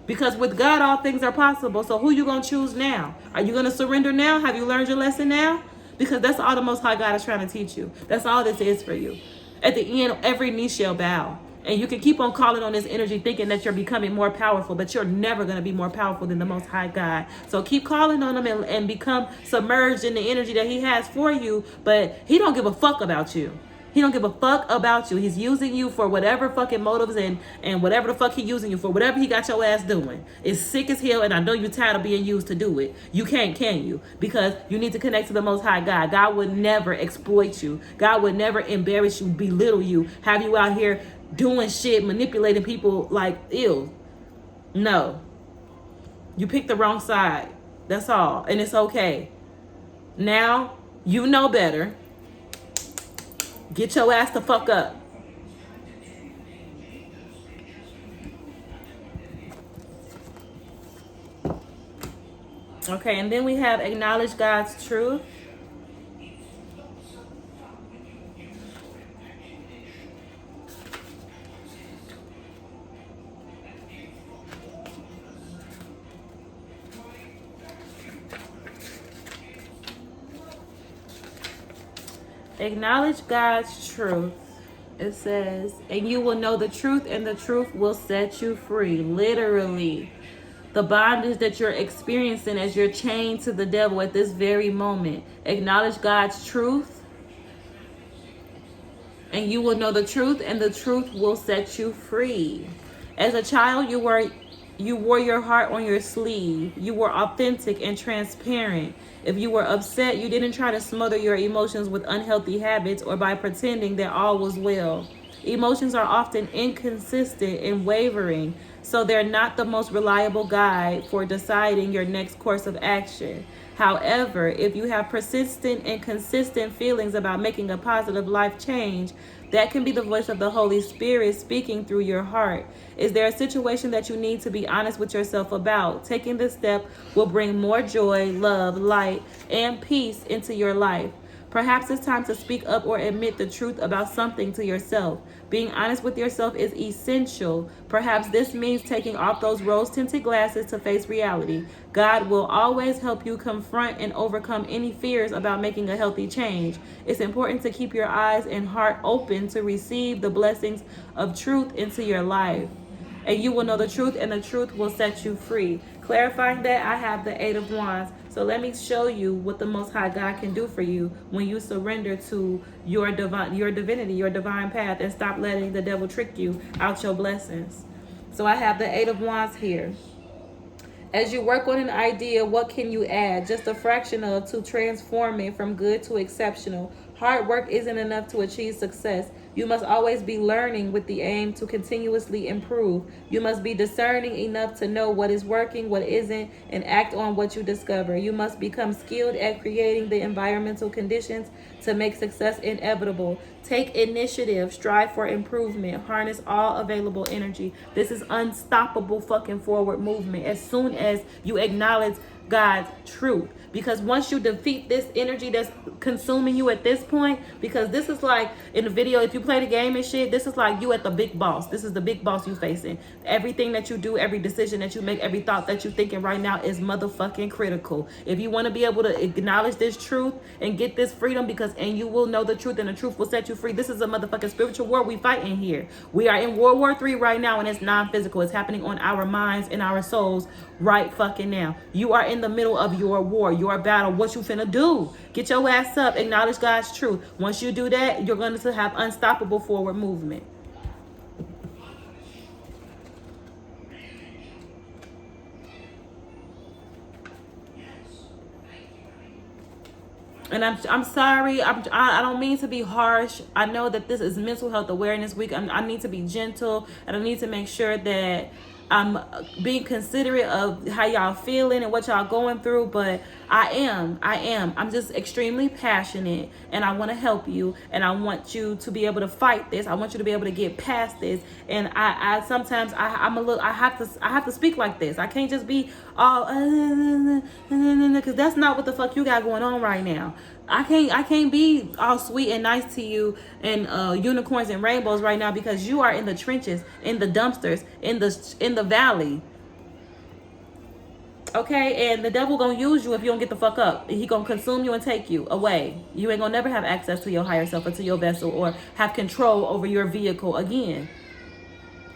[SPEAKER 1] Because with God, all things are possible. So who you going to choose now? Are you going to surrender now? Have you learned your lesson now? Because that's all the Most High God is trying to teach you. That's all this is for you. At the end, every knee shall bow. And you can keep on calling on this energy thinking that you're becoming more powerful, but you're never going to be more powerful than the Most High God. So keep calling on him and become submerged in the energy that he has for you, but he don't give a fuck about you. He don't give a fuck about you. He's using you for whatever fucking motives and whatever the fuck he using you for, whatever he got your ass doing. It's sick as hell, and I know you're tired of being used to do it. You can't, can you? Because you need to connect to the Most High God. God would never exploit you. God would never embarrass you, belittle you, have you out here doing shit, manipulating people like ill. No. You picked the wrong side. That's all. And it's okay. Now, you know better. Get your ass the fuck up. Okay, and then we have acknowledge God's truth. Acknowledge God's truth. It says, and you will know the truth, and the truth will set you free. Literally, the bondage that you're experiencing as you're chained to the devil at this very moment. Acknowledge God's truth, and you will know the truth, and the truth will set you free. As a child, you wore your heart on your sleeve. You were authentic and transparent. If you were upset, you didn't try to smother your emotions with unhealthy habits or by pretending that all was well. Emotions are often inconsistent and wavering, so they're not the most reliable guide for deciding your next course of action. However, if you have persistent and consistent feelings about making a positive life change, that can be the voice of the Holy Spirit speaking through your heart. Is there a situation that you need to be honest with yourself about? Taking this step will bring more joy, love, light, and peace into your life. Perhaps it's time to speak up or admit the truth about something to yourself. Being honest with yourself is essential. Perhaps this means taking off those rose-tinted glasses to face reality. God will always help you confront and overcome any fears about making a healthy change. It's important to keep your eyes and heart open to receive the blessings of truth into your life. And you will know the truth, and the truth will set you free. Clarifying that, I have the Eight of Wands. So let me show you what the Most High God can do for you when you surrender to your divinity, your divine path, and stop letting the devil trick you out your blessings. So I have the Eight of Wands here. As you work on an idea, what can you add? Just a fraction of to transform it from good to exceptional. Hard work isn't enough to achieve success. You must always be learning with the aim to continuously improve. You must be discerning enough to know what is working, what isn't, and act on what you discover. You must become skilled at creating the environmental conditions to make success inevitable. Take initiative, strive for improvement, harness all available energy. This is unstoppable fucking forward movement as soon as you acknowledge God's truth. Because once you defeat this energy that's consuming you at this point, because this is like in the video, if you play the game and shit, this is like you at the big boss. This is the big boss you facing. Everything that you do, every decision that you make, every thought that you're thinking right now is motherfucking critical. If you want to be able to acknowledge this truth and get this freedom, and you will know the truth and the truth will set you free. This is a motherfucking spiritual war we fight in here. We are in World War III right now, and it's non-physical. It's happening on our minds and our souls right fucking now. You are in the middle of your war, your battle. What you finna do? Get your ass up, acknowledge God's truth. Once you do that, you're going to have unstoppable forward movement. And I'm sorry, I don't mean to be harsh. I know that this is Mental Health Awareness Week. I need to be gentle, and I need to make sure that I'm being considerate of how y'all feeling and what y'all going through, but I am. I'm just extremely passionate, and I want to help you, and I want you to be able to fight this. I want you to be able to get past this. And I sometimes I'm a little. I have to speak like this. I can't just be all because that's not what the fuck you got going on right now. I can't be all sweet and nice to you and unicorns and rainbows right now, because you are in the trenches, in the dumpsters, in the valley. Okay, and the devil gonna use you if you don't get the fuck up. He gonna consume you and take you away. You ain't gonna never have access to your higher self or to your vessel or have control over your vehicle again.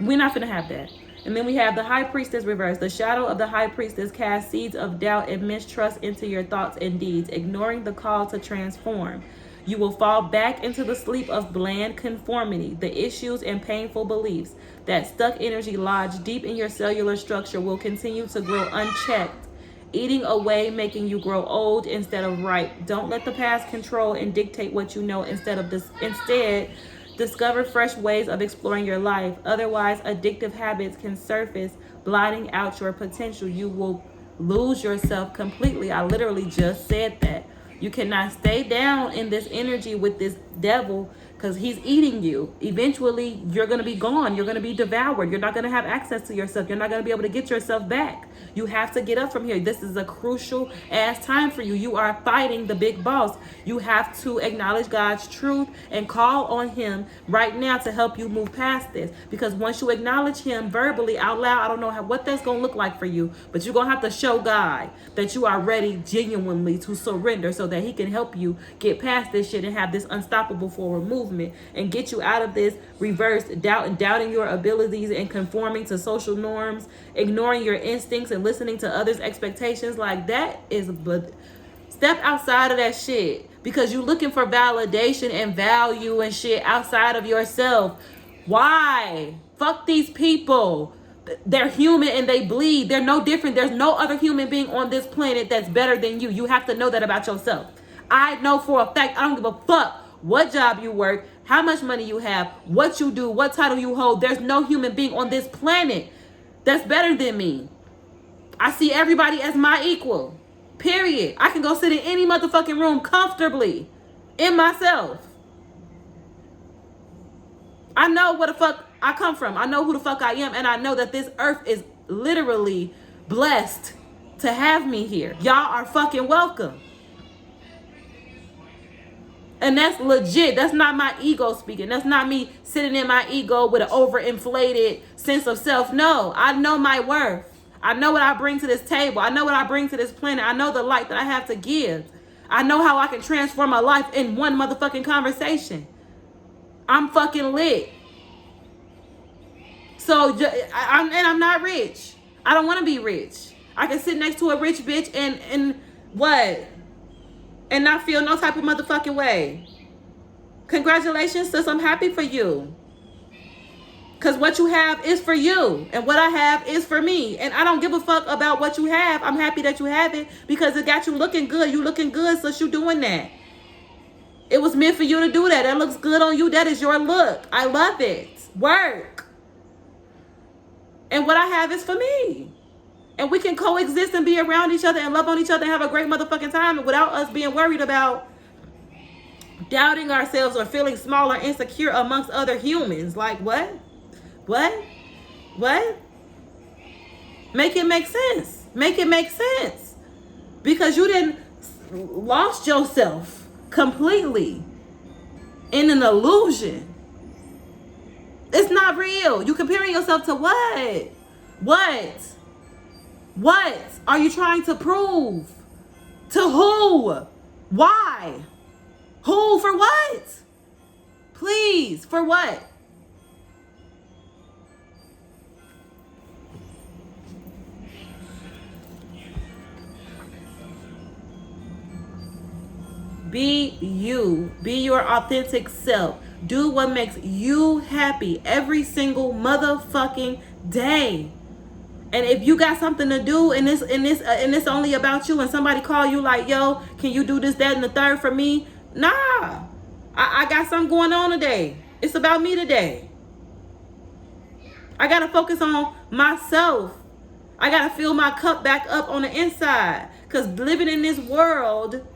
[SPEAKER 1] We're not gonna have that. And then we have the High Priestess reverse. The shadow of the High Priestess casts seeds of doubt and mistrust into your thoughts and deeds, ignoring the call to transform. You will fall back into the sleep of bland conformity. The issues and painful beliefs, that stuck energy lodged deep in your cellular structure, will continue to grow unchecked, eating away, making you grow old instead of ripe. Don't let the past control and dictate what you know. Instead, discover fresh ways of exploring your life. Otherwise, addictive habits can surface, blotting out your potential. You will lose yourself completely. I literally just said that. You cannot stay down in this energy with this devil, because he's eating you. Eventually, you're going to be gone. You're going to be devoured. You're not going to have access to yourself. You're not going to be able to get yourself back. You have to get up from here. This is a crucial ass time for you. You are fighting the big boss. You have to acknowledge God's truth and call on him right now to help you move past this. Because once you acknowledge him verbally out loud, I don't know what that's going to look like for you, but you're going to have to show God that you are ready genuinely to surrender so that he can help you get past this shit and have this unstoppable forward movement and get you out of this reverse doubt and doubting your abilities and conforming to social norms, ignoring your instincts and listening to others' expectations. Like, that is, but step outside of that shit, because you're looking for validation and value and shit outside of yourself. Why? Fuck these people. They're human and they bleed. They're no different. There's no other human being on this planet that's better than you. You have to know that about yourself. I know for a fact, I don't give a fuck what job you work, how much money you have, what you do, what title you hold. There's no human being on this planet that's better than me. I see everybody as my equal. Period. I can go sit in any motherfucking room comfortably in myself. I know where the fuck I come from. I know who the fuck I am. And I know that this earth is literally blessed to have me here. Y'all are fucking welcome. And that's legit. That's not my ego speaking. That's not me sitting in my ego with an overinflated sense of self. No, I know my worth. I know what I bring to this table. I know what I bring to this planet. I know the light that I have to give. I know how I can transform my life in one motherfucking conversation. I'm fucking lit. So, I'm not rich. I don't want to be rich. I can sit next to a rich bitch and what? And not feel no type of motherfucking way. Congratulations, sis. I'm happy for you. Because what you have is for you. And what I have is for me. And I don't give a fuck about what you have. I'm happy that you have it because it got you looking good. You looking good, sis. You doing that. It was meant for you to do that. That looks good on you. That is your look. I love it. Work. And what I have is for me. And we can coexist and be around each other and love on each other and have a great motherfucking time without us being worried about doubting ourselves or feeling small or insecure amongst other humans. Like, what? What? Make it make sense. Make it make sense. Because you didn't lost yourself completely in an illusion. It's not real. You comparing yourself to what? What are you trying to prove? To who? Why? Who? For what? Please, for what? Be you. Be your authentic self. Do what makes you happy every single motherfucking day. And if you got something to do and it's only about you and somebody call you like, yo, can you do this, that, and the third for me? Nah. I got something going on today. It's about me today. I got to focus on myself. I got to fill my cup back up on the inside. Because living in this world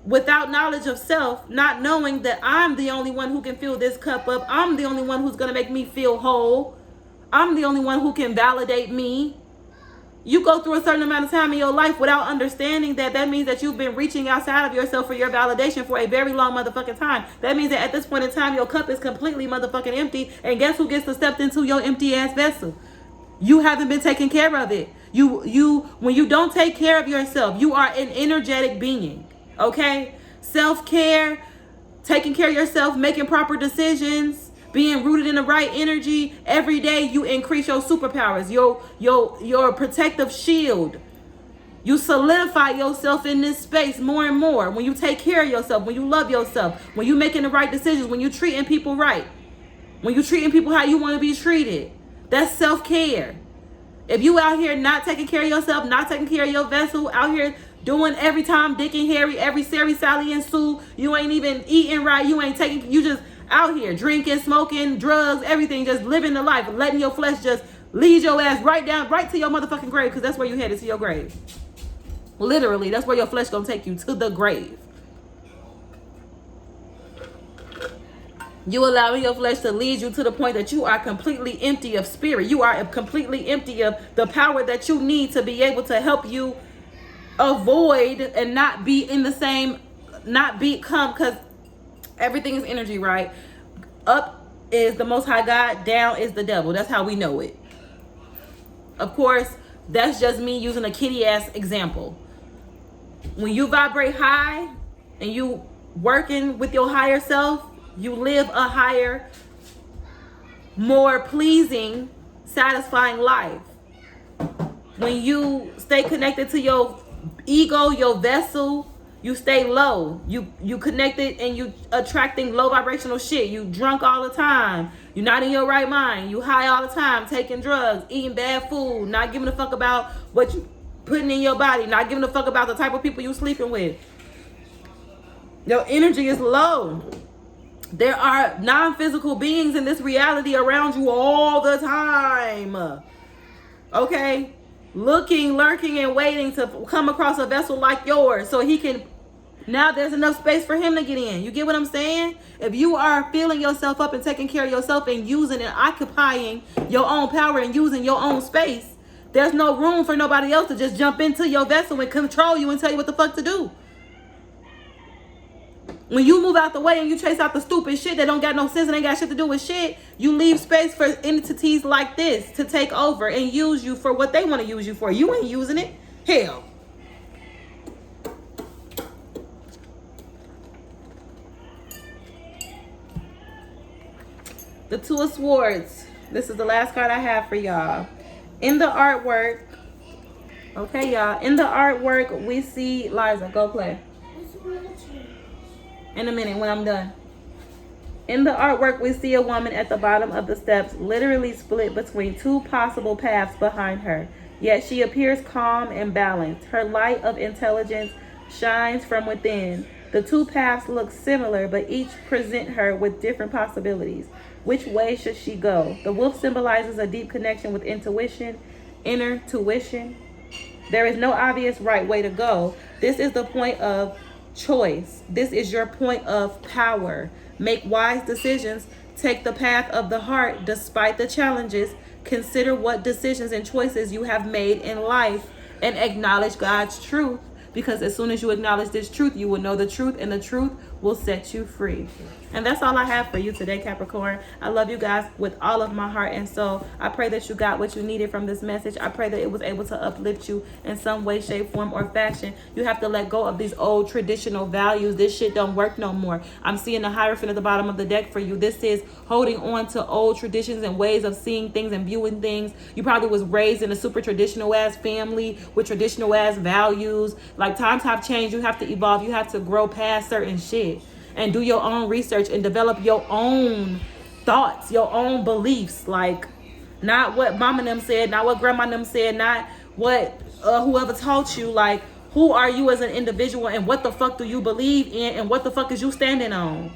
[SPEAKER 1] without knowledge of self, not knowing that I'm the only one who can fill this cup up. I'm the only one who's going to make me feel whole. I'm the only one who can validate me. You go through a certain amount of time in your life without understanding that means that you've been reaching outside of yourself for your validation for a very long motherfucking time. That means that at this point in time, your cup is completely motherfucking empty. And guess who gets to step into your empty ass vessel? You haven't been taking care of it. When you don't take care of yourself, you are an energetic being. Okay? Self-care, taking care of yourself, making proper decisions, being rooted in the right energy. Every day you increase your superpowers, your protective shield. You solidify yourself in this space more and more. When you take care of yourself, when you love yourself, when you're making the right decisions, when you're treating people right, when you're treating people how you want to be treated. That's self-care. If you out here not taking care of yourself, not taking care of your vessel, out here doing every Tom, Dick, and Harry, every Sari, Sally, and Sue, you ain't even eating right, you just out here drinking, smoking, drugs, everything, just living the life, letting your flesh just lead your ass right to your motherfucking grave, because that's where you headed, to your grave. Literally, that's where your flesh gonna take you, to the grave. You allowing your flesh to lead you to the point that you are completely empty of spirit. You are completely empty of the power that you need to be able to help you avoid and not be in the same, not become, because everything is energy, right? Up is the Most High God, down is the devil. That's how we know it. Of course, that's just me using a kitty ass example. When you vibrate high and you working with your higher self, you live a higher, more pleasing, satisfying life. When you stay connected to your ego, your vessel, you stay low. You connected and you attracting low vibrational shit. You drunk all the time. You're not in your right mind. You high all the time, taking drugs, eating bad food, not giving a fuck about what you putting in your body, not giving a fuck about the type of people you sleeping with. Your energy is low. There are non-physical beings in this reality around you all the time. Okay? Looking, lurking, and waiting to come across a vessel like yours so he can... Now there's enough space for him to get in. You get what I'm saying? If you are filling yourself up and taking care of yourself and using and occupying your own power and using your own space, there's no room for nobody else to just jump into your vessel and control you and tell you what the fuck to do. When you move out the way and you chase out the stupid shit that don't got no sense and ain't got shit to do with shit, you leave space for entities like this to take over and use you for what they want to use you for. You ain't using it. Hell. The Two of Swords. This is the last card I have for y'all. In the artwork, okay, y'all. In the artwork, we see Liza. Go play. In a minute when I'm done. In the artwork, we see a woman at the bottom of the steps, literally split between two possible paths behind her. Yet she appears calm and balanced. Her light of intelligence shines from within. The two paths look similar, but each present her with different possibilities. Which way should she go? The wolf symbolizes a deep connection with intuition, inner tuition. There is no obvious right way to go. This is the point of choice. This is your point of power. Make wise decisions. Take the path of the heart despite the challenges. Consider what decisions and choices you have made in life and acknowledge God's truth. Because as soon as you acknowledge this truth, you will know the truth, and the truth will set you free. And that's all I have for you today, Capricorn. I love you guys with all of my heart and soul. I pray that you got what you needed from this message. I pray that it was able to uplift you in some way, shape, form, or fashion. You have to let go of these old traditional values. This shit don't work no more. I'm seeing the Hierophant at the bottom of the deck for you. This is holding on to old traditions and ways of seeing things and viewing things. You probably was raised in a super traditional ass family with traditional ass values. Like, times have changed. You have to evolve. You have to grow past certain shit and do your own research and develop your own thoughts, your own beliefs. Like, not what mama and them said, not what grandma and them said, not what whoever taught you. Like, who are you as an individual, and what the fuck do you believe in, and what the fuck is you standing on?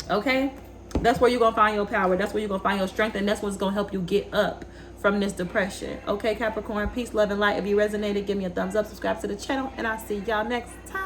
[SPEAKER 1] Okay? That's where you're gonna find your power. That's where you're gonna find your strength, and that's what's gonna help you get up from this depression. Okay, Capricorn, peace, love, and light. If you resonated, give me a thumbs up, subscribe to the channel, and I'll see y'all next time.